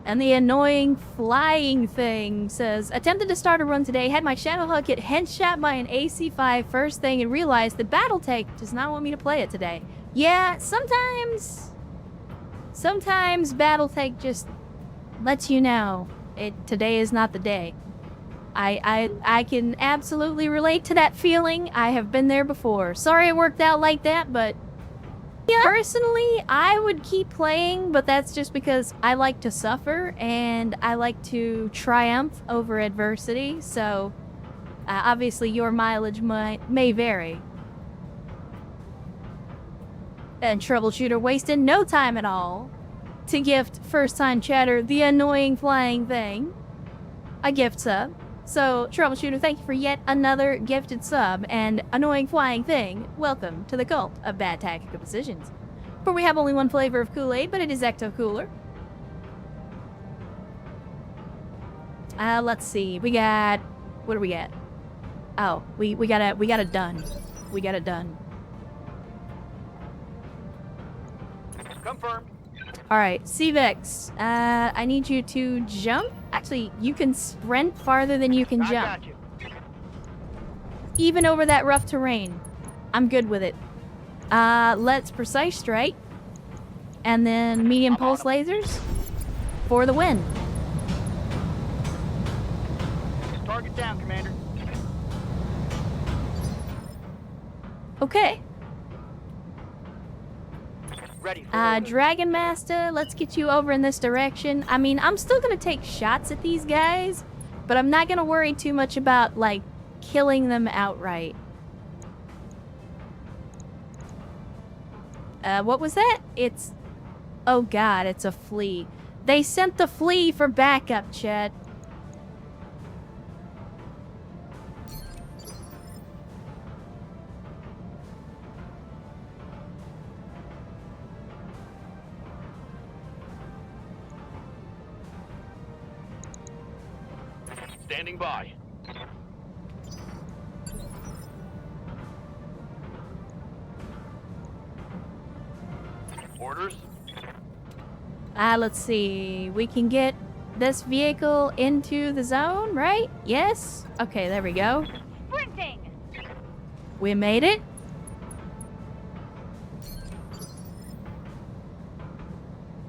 And the annoying flying thing says, attempted to start a run today, had my Shadowhawk get headshot by an AC-5 first thing and realized that Battletech does not want me to play it today. Yeah, sometimes Battletech just lets you know today is not the day. I can absolutely relate to that feeling. I have been there before. Sorry it worked out like that, but yeah. Personally, I would keep playing, but that's just because I like to suffer and I like to triumph over adversity, so obviously your mileage may vary. And Troubleshooter wasted no time at all to gift first-time chatter the annoying flying thing a gift sub. So, Troubleshooter, thank you for yet another gifted sub, and annoying flying thing, welcome to the cult of bad tactical decisions. For we have only one flavor of Kool-Aid, but it is Ecto Cooler. Let's see, we got, what do we get? Oh, we got it done. We got it done. Confirmed. Alright, Cvex, I need you to jump. Actually, you can sprint farther than you can I jump. got you. Even over that rough terrain. I'm good with it. Let's precise strike. And then medium pulse lasers for the win. Target down, Commander. Okay. Ready for orders. Dragon Master, let's get you over in this direction. I mean, I'm still gonna take shots at these guys, but I'm not gonna worry too much about, like, killing them outright. What was that? It's... Oh god, it's a flea. They sent the flea for backup, chat. Standing by. Orders. Let's see. We can get this vehicle into the zone, right? Yes? Okay, there we go. Sprinting! We made it.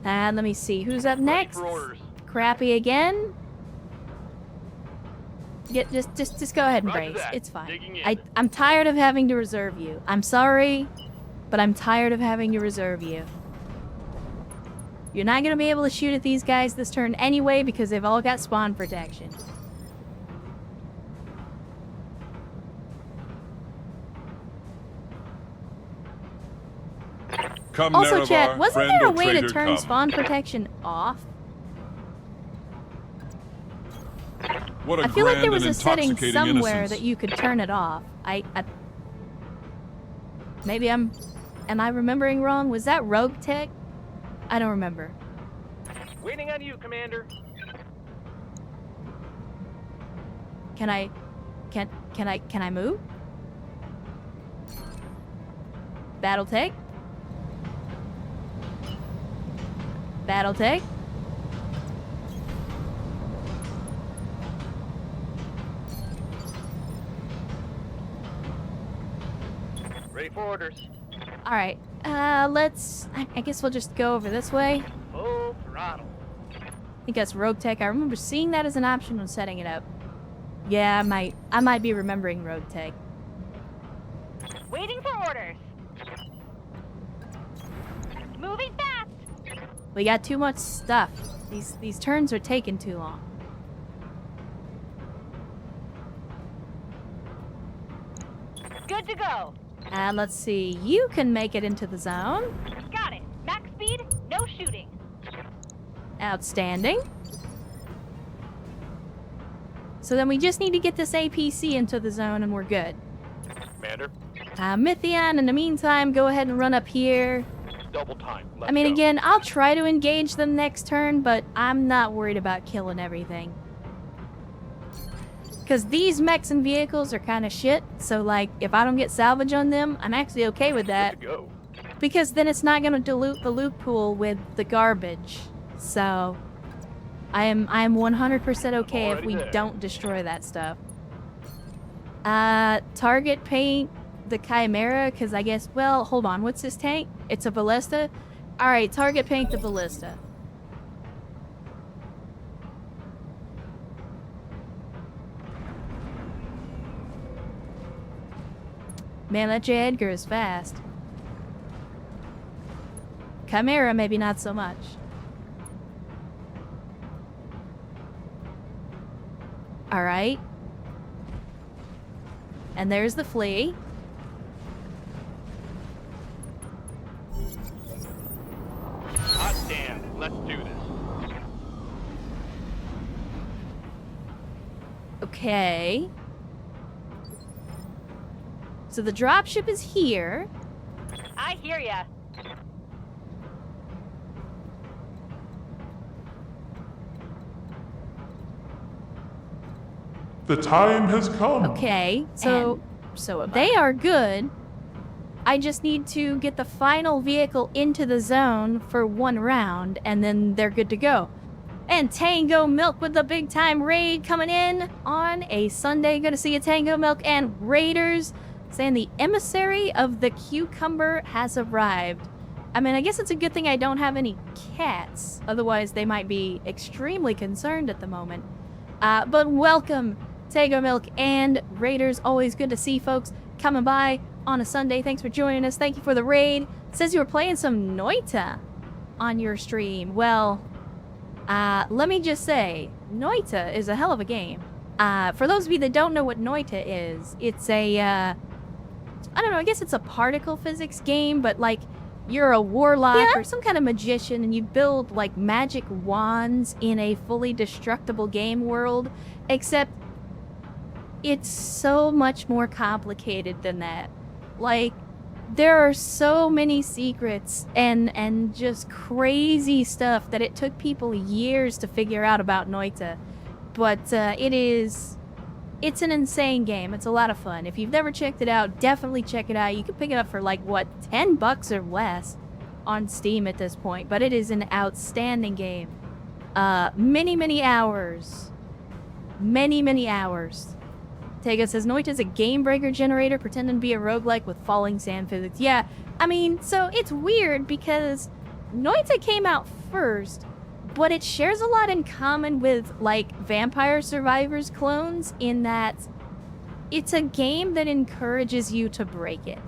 And let me see. Who's up next? Ready for orders. Crappy again? Yeah, just go ahead and Roger brace. that. It's fine. Digging in. I'm tired of having to reserve you. I'm sorry, but I'm tired of having to reserve you. You're not gonna be able to shoot at these guys this turn anyway because they've all got spawn protection. Come, Also, Nerevar, chat, wasn't friend there a or way to traitor, turn come. spawn protection off? What a I feel like grand there was and a setting intoxicating somewhere innocence. that you could turn it off. Maybe am I remembering wrong? Was that Rogue Tech? I don't remember. Waiting on you, Commander. Can I move? Battletech? Battletech? Ready for orders. Alright, let's... I guess we'll just go over this way. Full throttle. I think that's Rogue Tech. I remember seeing that as an option when setting it up. Yeah, I might be remembering Rogue Tech. Waiting for orders. Moving fast. We got too much stuff. These turns are taking too long. Good to go. And let's see. You can make it into the zone. Got it. Max speed, no shooting. Outstanding. So then we just need to get this APC into the zone and we're good. Commander. Mythian, in the meantime, go ahead and run up here. Double time. Let's I mean, go. again, I'll try to engage them next turn, but I'm not worried about killing everything. Because these mechs and vehicles are kind of shit, so like, if I don't get salvage on them, I'm actually okay with that. Good to go. Because then it's not gonna dilute the loot pool with the garbage. So, I am 100% okay if we don't destroy that stuff. Target paint the Chimera, because I guess, well, hold on, what's this tank? It's a ballista? Alright, target paint the ballista. Man, that J. Edgar is fast. Chimera, maybe not so much. Alright. And there's the flea. Hot damn. Let's do this. Okay. So the dropship is here. I hear ya. The time has come. Okay, so they are good. I just need to get the final vehicle into the zone for one round, and then they're good to go. And Tango Milk with the big time raid coming in on a Sunday. Gonna see a Tango Milk and Raiders saying the emissary of the cucumber has arrived. I mean, I guess it's a good thing I don't have any cats. Otherwise, they might be extremely concerned at the moment. But welcome, Tango Milk and Raiders. Always good to see folks coming by on a Sunday. Thanks for joining us. Thank you for the raid. It says you were playing some Noita on your stream. Well, let me just say, Noita is a hell of a game. For those of you that don't know what Noita is, it's a, I don't know, I guess it's a particle physics game, but like, you're a warlock or some kind of magician and you build like magic wands in a fully destructible game world, except it's so much more complicated than that. Like, there are so many secrets and just crazy stuff that it took people years to figure out about Noita. But it's an insane game. It's a lot of fun. If you've never checked it out, definitely check it out. You can pick it up for like, what, $10 or less on Steam at this point. But it is an outstanding game. Many hours. Many hours. Tega says, Noita's a game breaker generator pretending to be a roguelike with falling sand physics. Yeah, I mean, so it's weird because Noita came out first, but it shares a lot in common with, like, Vampire Survivors clones in that it's a game that encourages you to break it.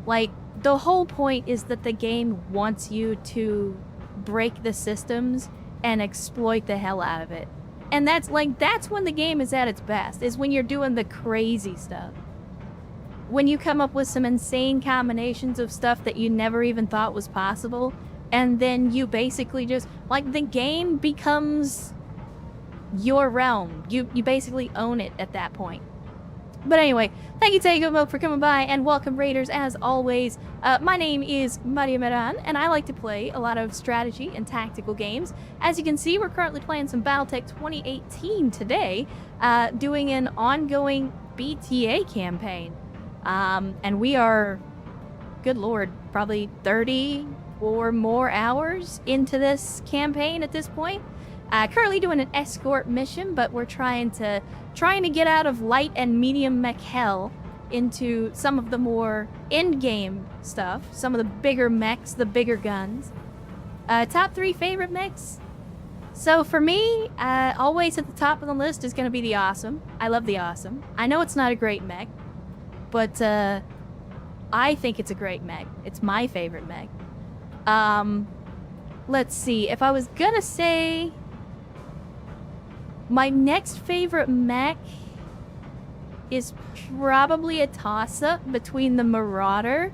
Like, the whole point is that the game wants you to break the systems and exploit the hell out of it. And that's when the game is at its best, is when you're doing the crazy stuff. When you come up with some insane combinations of stuff that you never even thought was possible, and then you basically just, like, the game becomes your realm. You basically own it at that point. But anyway, thank you, Tango Milk, for coming by, and welcome, Raiders, as always. My name is Maria Meran, and I like to play a lot of strategy and tactical games. As you can see, we're currently playing some Battletech 2018 today, doing an ongoing BTA campaign. And we are, good lord, probably 30 or more hours into this campaign at this point. Currently doing an escort mission, but we're trying to get out of light and medium mech hell into some of the more in-game stuff, some of the bigger mechs, the bigger guns. Top 3 favorite mechs? So for me, always at the top of the list is going to be the Awesome. I love the Awesome. I know it's not a great mech, but I think it's a great mech. It's my favorite mech. Let's see, if I was gonna say my next favorite mech is probably a toss-up between the Marauder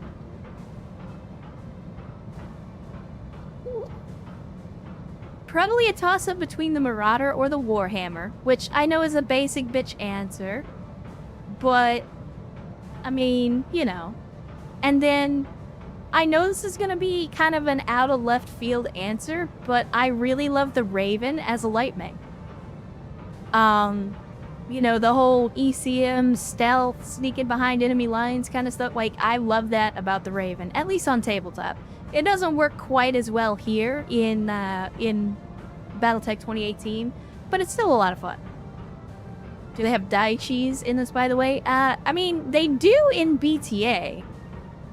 or the Warhammer, which I know is a basic bitch answer, but I mean, you know. And then I know this is gonna be kind of an out of left field answer, but I really love the Raven as a light mech. you know, the whole ECM stealth, sneaking behind enemy lines kind of stuff. Like, I love that about the Raven, at least on tabletop. It doesn't work quite as well here in Battletech 2018, but it's still a lot of fun. Do they have Daichis in this, by the way? I mean, they do in BTA.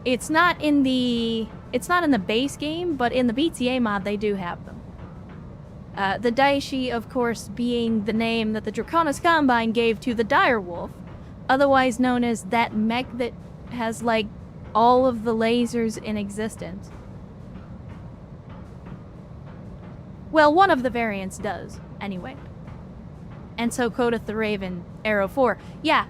It's not in the base game, but in the BTA mod, they do have them. The Daishi, of course, being the name that the Draconis Combine gave to the Direwolf, otherwise known as that mech that has, like, all of the lasers in existence. Well, one of the variants does, anyway. And so quoteth the Raven, Arrow 4. Yeah,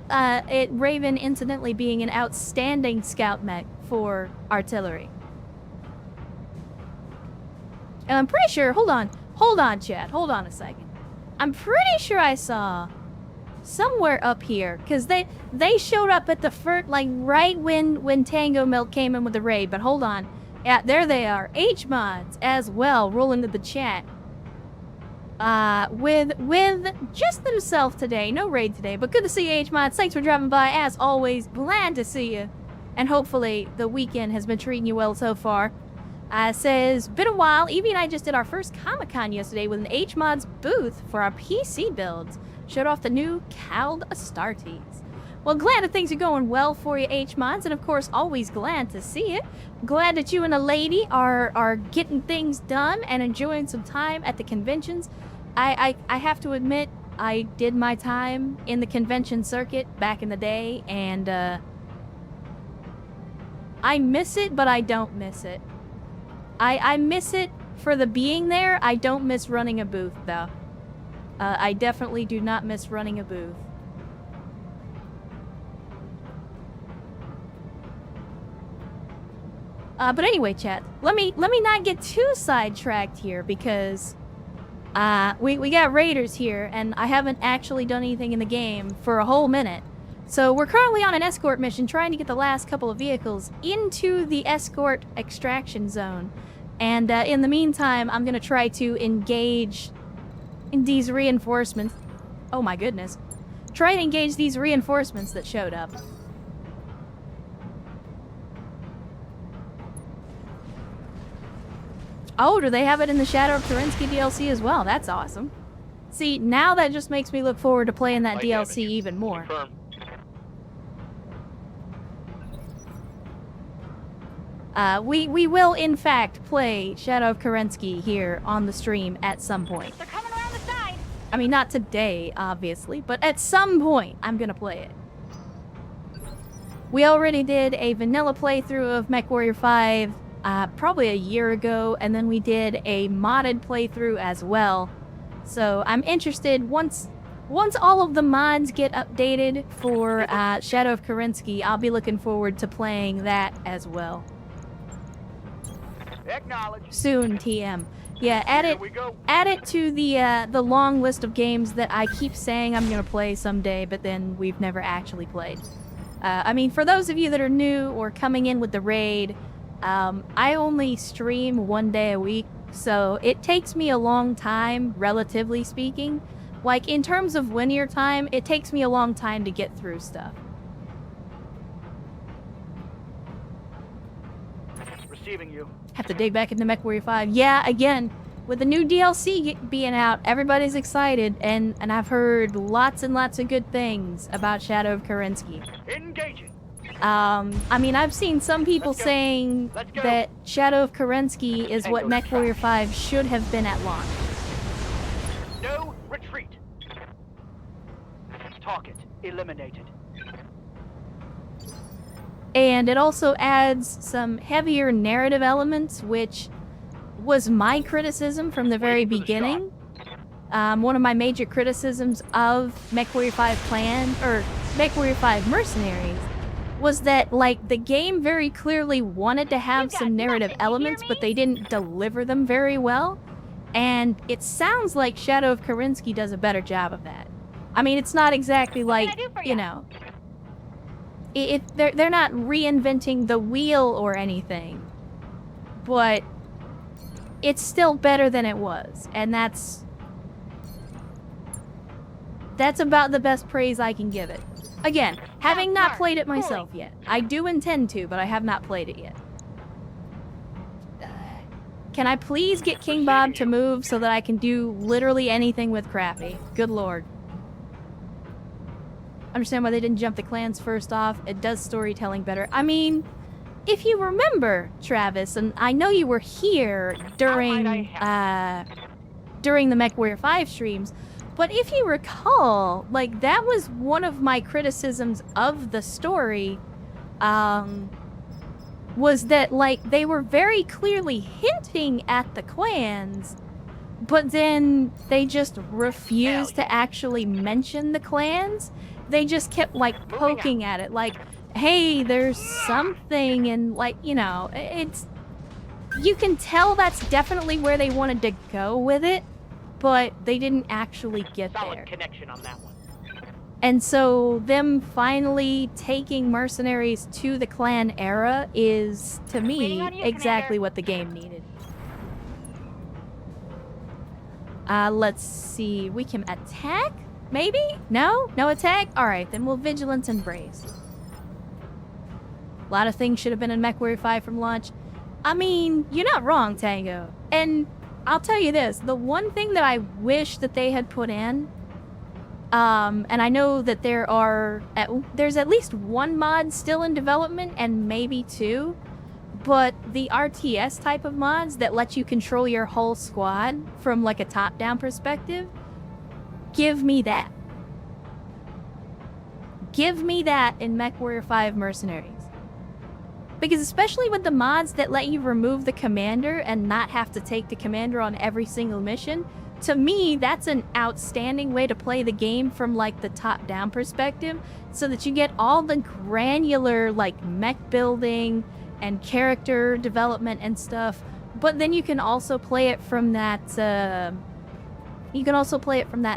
Raven incidentally being an outstanding scout mech for artillery. And I'm pretty sure, hold on, chat, hold on a second. I'm pretty sure I saw somewhere up here, because they showed up at the first, like, right when Tango Milk came in with the raid, but hold on. Yeah, there they are. H-Mods as well, roll into the chat. With just themselves today. No raid today, but good to see you, H-Mods. Thanks for dropping by. As always, glad to see you. And hopefully the weekend has been treating you well so far. Says, been a while. Evie and I just did our first Comic-Con yesterday with an H-Mods booth for our PC builds. Showed off the new Cald Astartes. Well, glad that things are going well for you, H-Mods, and of course, always glad to see it. Glad that you and a lady are getting things done and enjoying some time at the conventions. I have to admit, I did my time in the convention circuit back in the day, and I miss it, but I don't miss it. I miss it for the being there. I don't miss running a booth, though. I definitely do not miss running a booth. But anyway, chat, let me not get too sidetracked here, because we got raiders here, and I haven't actually done anything in the game for a whole minute. So we're currently on an escort mission, trying to get the last couple of vehicles into the escort extraction zone. And in the meantime, I'm gonna try to engage in these reinforcements. Oh my goodness. Try to engage these reinforcements that showed up. Oh, do they have it in the Shadow of Kerensky DLC as well? That's awesome. See, now that just makes me look forward to playing that DLC even more. Confirm. We will, in fact, play Shadow of Kerensky here on the stream at some point. They're coming around the side. I mean, not today, obviously, but at some point, I'm gonna play it. We already did a vanilla playthrough of MechWarrior 5 probably a year ago, and then we did a modded playthrough as well. So I'm interested, once all of the mods get updated for Shadow of Kerensky, I'll be looking forward to playing that as well. Acknowledge. Soon, TM. Yeah, add it to the long list of games that I keep saying I'm gonna play someday, but then we've never actually played. I mean, for those of you that are new or coming in with the raid, I only stream 1 day a week, so it takes me a long time, relatively speaking. Like, in terms of linear time, it takes me a long time to get through stuff. Receiving you. Have to dig back into MechWarrior 5. Yeah, again, with the new DLC being out, everybody's excited, and I've heard lots and lots of good things about Shadow of Kerensky. Engaging. I mean, I've seen some people saying that Shadow of Kerensky is what MechWarrior 5 should have been at launch. No retreat. Target eliminated. And it also adds some heavier narrative elements, which was my criticism from the very beginning. One of my major criticisms of MechWarrior 5 MechWarrior 5 Mercenaries was that, like, the game very clearly wanted to have some narrative elements, but they didn't deliver them very well. And it sounds like Shadow of Kerensky does a better job of that. I mean, it's not exactly like, you know, they're not reinventing the wheel or anything, but it's still better than it was, and that's That's about the best praise I can give it. Again, having not played it myself yet. I do intend to, but I have not played it yet. Can I please get King Bob to move so that I can do literally anything with Crappy? Good lord. Understand why they didn't jump the clans first off. It does storytelling better. I mean, if you remember, Travis, and I know you were here during the MechWarrior 5 streams, but if you recall, like, that was one of my criticisms of the story, was that, like, they were very clearly hinting at the clans, but then they just refused to actually mention the clans. They just kept, like, poking at it, like, hey, there's something, and, like, you know, it's... You can tell that's definitely where they wanted to go with it, but they didn't actually get there. Connection on that one. And so them finally taking mercenaries to the clan era is, to me, exactly what the game needed. Let's see. We can attack? Maybe? No? No attack? Alright, then we'll vigilance and brace. A lot of things should have been in MechWarrior 5 from launch. I mean, you're not wrong, Tango. And I'll tell you this, the one thing that I wish that they had put in, and I know that there's at least one mod still in development, and maybe two, but the RTS type of mods that let you control your whole squad from, like, a top-down perspective, give me that. Give me that in MechWarrior 5 Mercenaries. Because especially with the mods that let you remove the commander and not have to take the commander on every single mission, to me, that's an outstanding way to play the game from, like, the top-down perspective, so that you get all the granular, like, mech building and character development and stuff, but then you can also play it from that,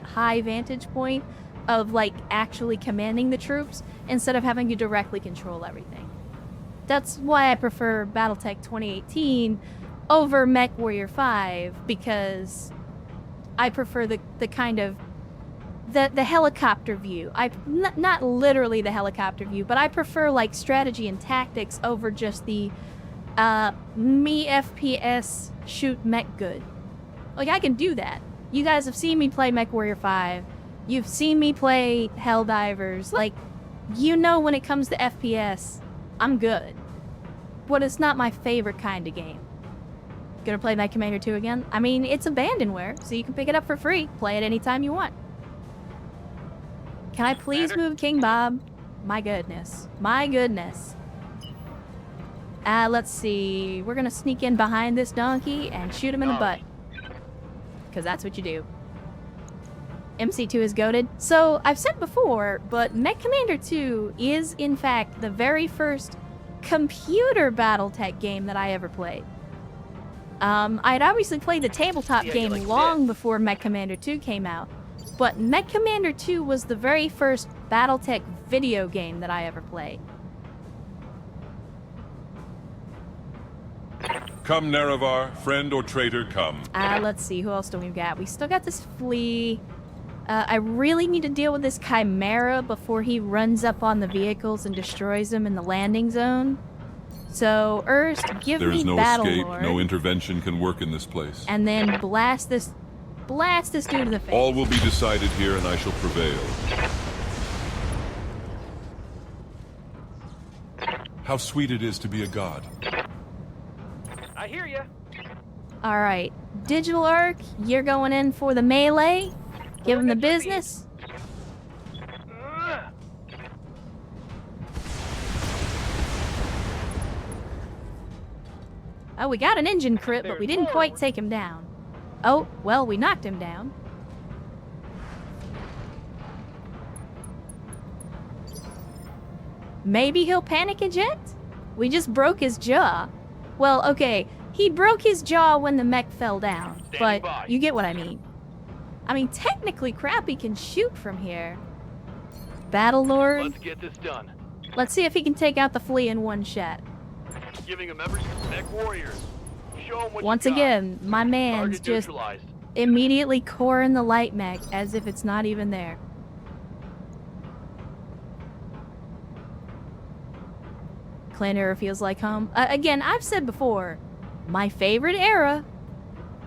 high vantage point of, like, actually commanding the troops, instead of having to directly control everything. That's why I prefer Battletech 2018 over MechWarrior 5, because I prefer the kind of the helicopter view. Not literally the helicopter view, but I prefer, like, strategy and tactics over just the me FPS shoot mech good. Like, I can do that. You guys have seen me play MechWarrior 5. You've seen me play Helldivers. Like, you know, when it comes to FPS, I'm good. But it's not my favorite kind of game. Gonna play Mech Commander 2 again? I mean, it's abandonware, so you can pick it up for free. Play it anytime you want. Can I please move King Bob? My goodness. My goodness. Let's see. We're gonna sneak in behind this donkey and shoot him in the butt. Because that's what you do. MC2 is goated. So, I've said before, but Mech Commander 2 is, in fact, the very first computer Battletech game that I ever played. I'd obviously played the tabletop game long before Mech Commander 2 came out, but Mech Commander 2 was the very first Battletech video game that I ever played. Come, Nerevar, friend or traitor, come. Let's see, who else do we got? We still got this flea. I really need to deal with this Chimera before he runs up on the vehicles and destroys them in the landing zone. So, Erst, give me There is no Battle escape, Lord, no intervention can work in this place. and then blast this dude in the face. All will be decided here and I shall prevail. How sweet it is to be a god. I hear ya. Alright, Digital Arc, you're going in for the melee. Give him the business. Oh, we got an engine crit, but we didn't quite take him down. Oh, well, we knocked him down. Maybe he'll panic eject? We just broke his jaw. Well, okay, he broke his jaw when the mech fell down, but you get what I mean. I mean, technically, Crappy can shoot from here. Battle Lord. Let's get this done. Let's see if he can take out the flea in one shot. Giving him every Mech Warriors. Show him what Once you got. again, my man's Target just neutralized. immediately coring the light mech as if it's not even there. Planet Era feels like home. Again, I've said before, my favorite era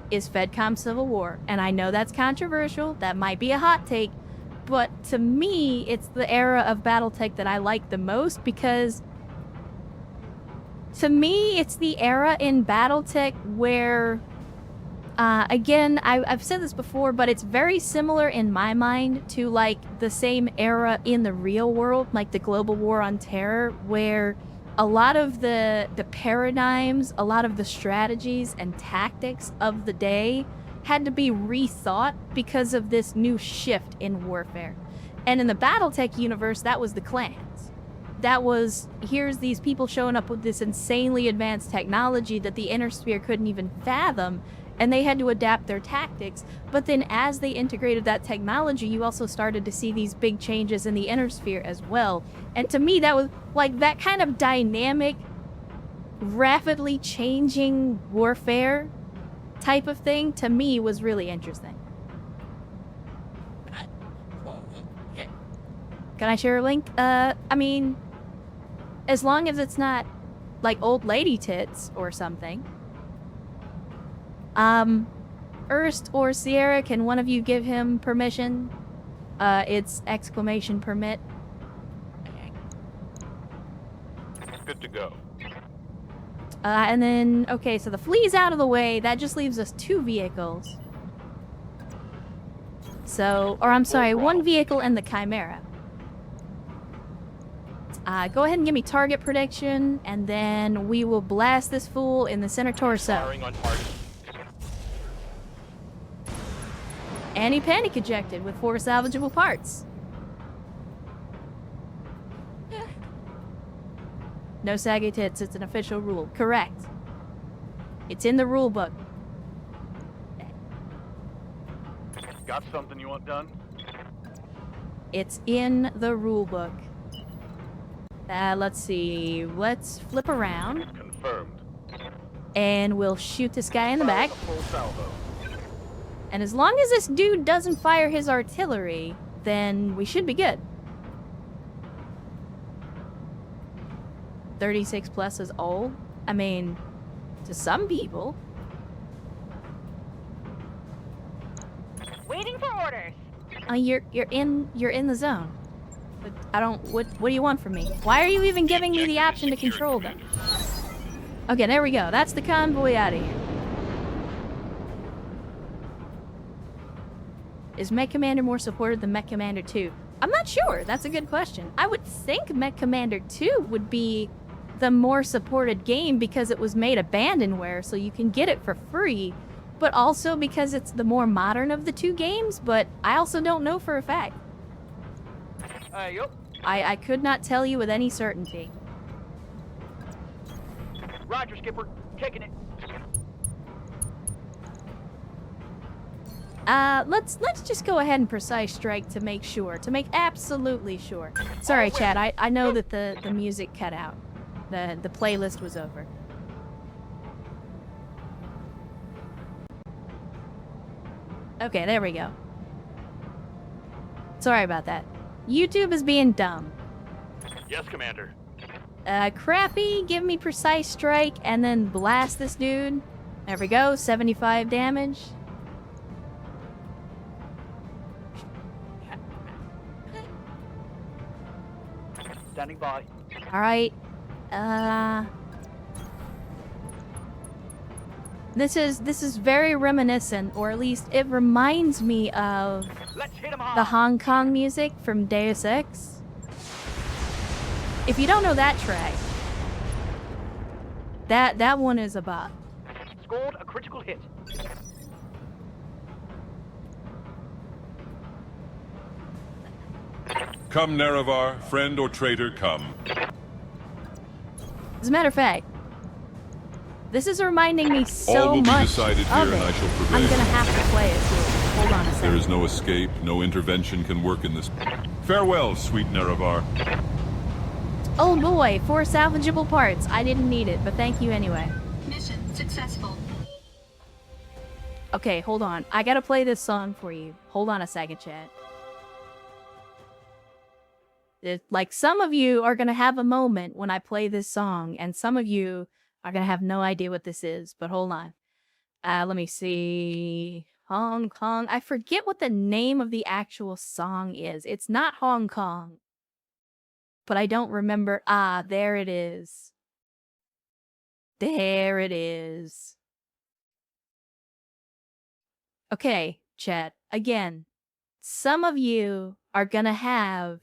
is FedCom Civil War. And I know that's controversial. That might be a hot take. But to me, it's the era of Battletech that I like the most because to me, it's the era in Battletech where, again, I've said this before, but it's very similar in my mind to like the same era in the real world, like the global war on terror, where a lot of the paradigms, a lot of the strategies and tactics of the day had to be rethought because of this new shift in warfare. And in the Battletech universe, that was the clans. That was, here's these people showing up with this insanely advanced technology that the Inner Sphere couldn't even fathom, and they had to adapt their tactics. But then as they integrated that technology, you also started to see these big changes in the Inner Sphere as well. And to me, that was like that kind of dynamic, rapidly changing warfare type of thing, to me, was really interesting. Can I share a link? I mean, as long as it's not like old lady tits or something. Erst or Sierra, can one of you give him permission? It's exclamation permit. Good to go. And then, okay, so the flea's out of the way. That just leaves us 2 vehicles. So, or I'm sorry, 1 vehicle and the Chimera. Go ahead and give me target prediction, and then we will blast this fool in the center torso. Firing on target. And he panic ejected with 4 salvageable parts. No saggy tits, it's an official rule. Correct. It's in the rule book. Got something you want done? It's in the rule book. Let's see. Let's flip around. Confirmed. And we'll shoot this guy in the back. Full salvo. And as long as this dude doesn't fire his artillery, then we should be good. 36 plus is old. I mean, to some people. Waiting for orders. You're in the zone. But I don't. What do you want from me? Why are you even giving me the option to control them? Okay, there we go. That's the convoy out of here. Is Mech Commander more supported than Mech Commander 2? I'm not sure. That's a good question. I would think Mech Commander 2 would be the more supported game because it was made abandonware, so you can get it for free, but also because it's the more modern of the 2 games, but I also don't know for a fact. Yup. I could not tell you with any certainty. Roger, Skipper. Taking it. Let's just go ahead and precise strike to make sure, to make absolutely sure. Sorry, chat, I know that the music cut out. The playlist was over. Okay, there we go. Sorry about that. YouTube is being dumb. Yes, Commander. Crappy, give me precise strike, and then blast this dude. There we go, 75 damage. Standing by. Alright. This is very reminiscent, or at least it reminds me of Let's hit him hard. the Hong Kong music from Deus Ex. If you don't know that track, that one is a bop. Scored a critical hit. Come, Nerevar, friend or traitor, come. As a matter of fact, this is reminding me All so will be much decided here, of and it. I shall I'm prevail. gonna have to play it too. Hold on a second. There is no escape, no intervention can work in this. Farewell, sweet Nerevar. Oh boy, 4 salvageable parts. I didn't need it, but thank you anyway. Mission successful. Okay, hold on. I gotta play this song for you. Hold on a second, chat. Like, some of you are going to have a moment when I play this song, and some of you are going to have no idea what this is. But hold on. Let me see. Hong Kong. I forget what the name of the actual song is. It's not Hong Kong. But I don't remember. Ah, there it is. There it is. Okay, chat. Again, some of you are gonna have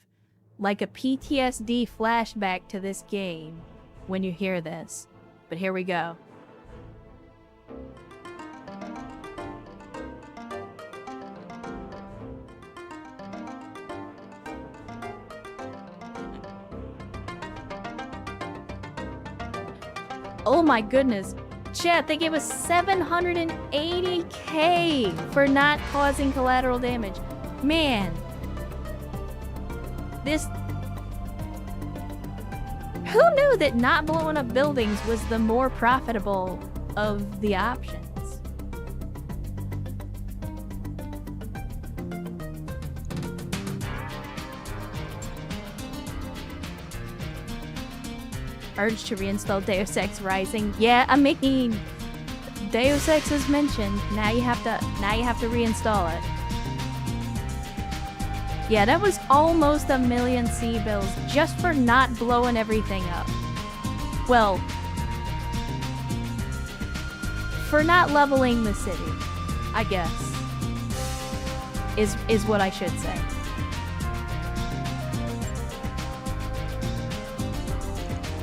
like a PTSD flashback to this game when you hear this. But here we go. Oh my goodness. Chat, they gave us 780k for not causing collateral damage. Man. This... Who knew that not blowing up buildings was the more profitable of the options? Urge to reinstall Deus Ex Rising. Yeah, I'm making Deus Ex as mentioned. Now you have to reinstall it. Yeah, that was almost 1 million C bills just for not blowing everything up. Well, for not leveling the city, I guess. Is what I should say.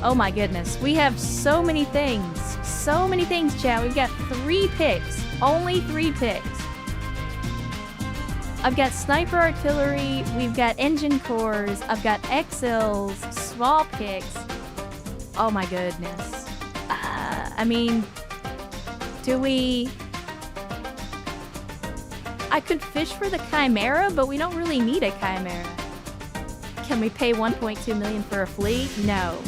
Oh my goodness, we have so many things. So many things, chat. We've got 3 picks. Only 3 picks. I've got sniper artillery, we've got engine cores, I've got XLs, small picks. Oh my goodness. I mean, do we... I could fish for the Chimera, but we don't really need a Chimera. Can we pay 1.2 million for a fleet? No.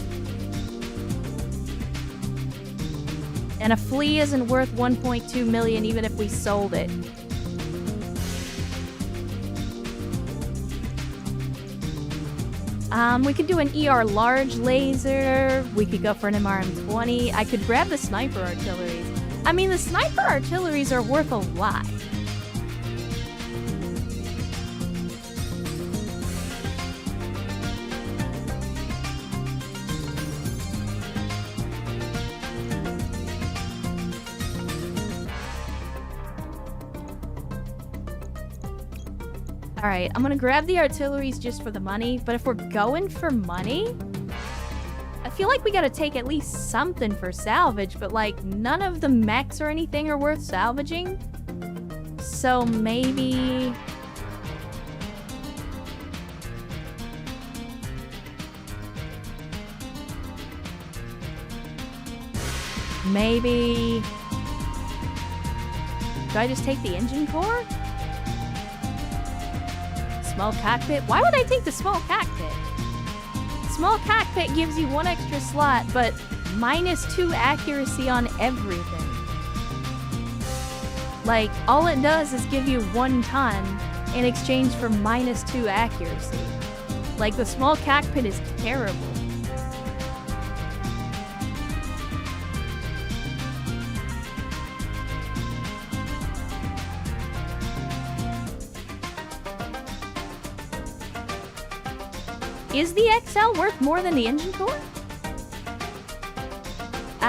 And a flea isn't worth 1.2 million even if we sold it. We could do an ER large laser. We could go for an MRM-20. I could grab the sniper artilleries. I mean, the sniper artilleries are worth a lot. Alright, I'm gonna grab the artilleries just for the money, but if we're going for money, I feel like we gotta take at least something for salvage, but like, none of the mechs or anything are worth salvaging. So maybe... Maybe... Do I just take the engine core? Small cockpit? Why would I take the small cockpit? Small cockpit gives you 1 extra slot, but -2 accuracy on everything. Like, all it does is give you 1 ton in exchange for -2 accuracy. Like, the small cockpit is terrible. Is the XL worth more than the engine core?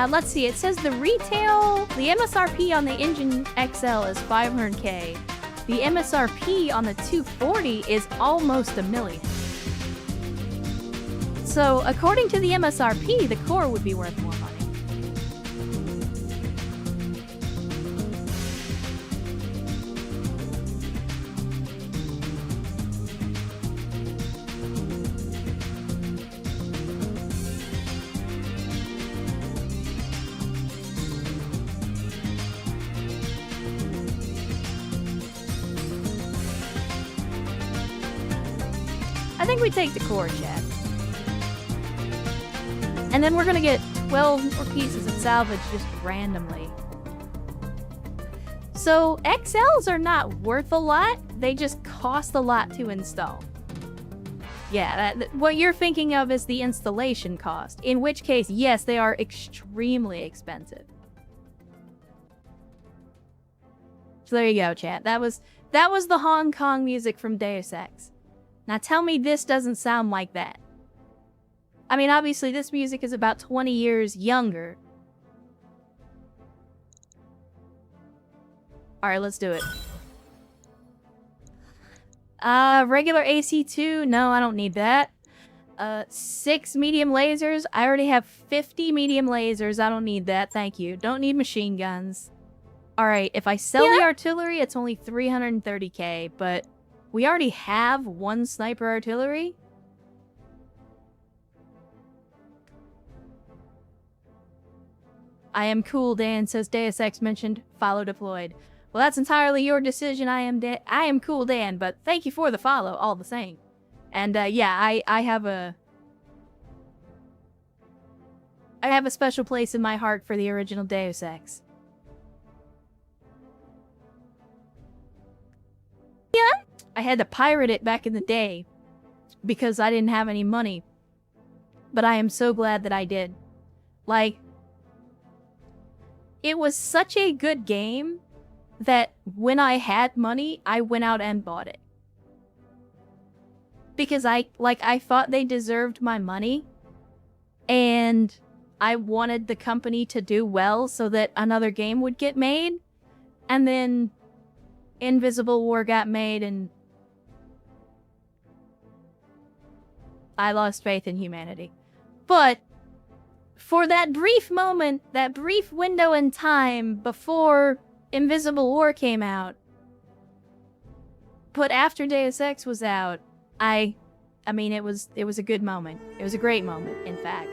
Let's see, it says the MSRP on the engine XL is 500k. The MSRP on the 240 is almost $1 million. So, according to the MSRP, the core would be worth more money. I think we take the core, chat. And then we're gonna get 12 more pieces of salvage just randomly. So, XLs are not worth a lot, they just cost a lot to install. Yeah, what you're thinking of is the installation cost. In which case, yes, they are extremely expensive. So there you go, chat. That was the Hong Kong music from Deus Ex. Now tell me this doesn't sound like that. I mean, obviously this music is about 20 years younger. Alright, let's do it. Regular AC2? No, I don't need that. 6 medium lasers? I already have 50 medium lasers. I don't need that, thank you. Don't need machine guns. Alright, if I sell the artillery, it's only 330k, but we already have 1 sniper artillery? I am cool, Dan, says Deus Ex mentioned. Follow deployed. Well, that's entirely your decision. I am cool, Dan, but thank you for the follow, all the same. And, yeah, I have a special place in my heart for the original Deus Ex. Yeah? I had to pirate it back in the day because I didn't have any money. But I am so glad that I did. Like, it was such a good game that when I had money, I went out and bought it. Because I thought they deserved my money, and I wanted the company to do well so that another game would get made, and then Invisible War got made, and I lost faith in humanity. But for that brief moment, that brief window in time before Invisible War came out, but after Deus Ex was out, I mean, it was a good moment. It was a great moment, in fact.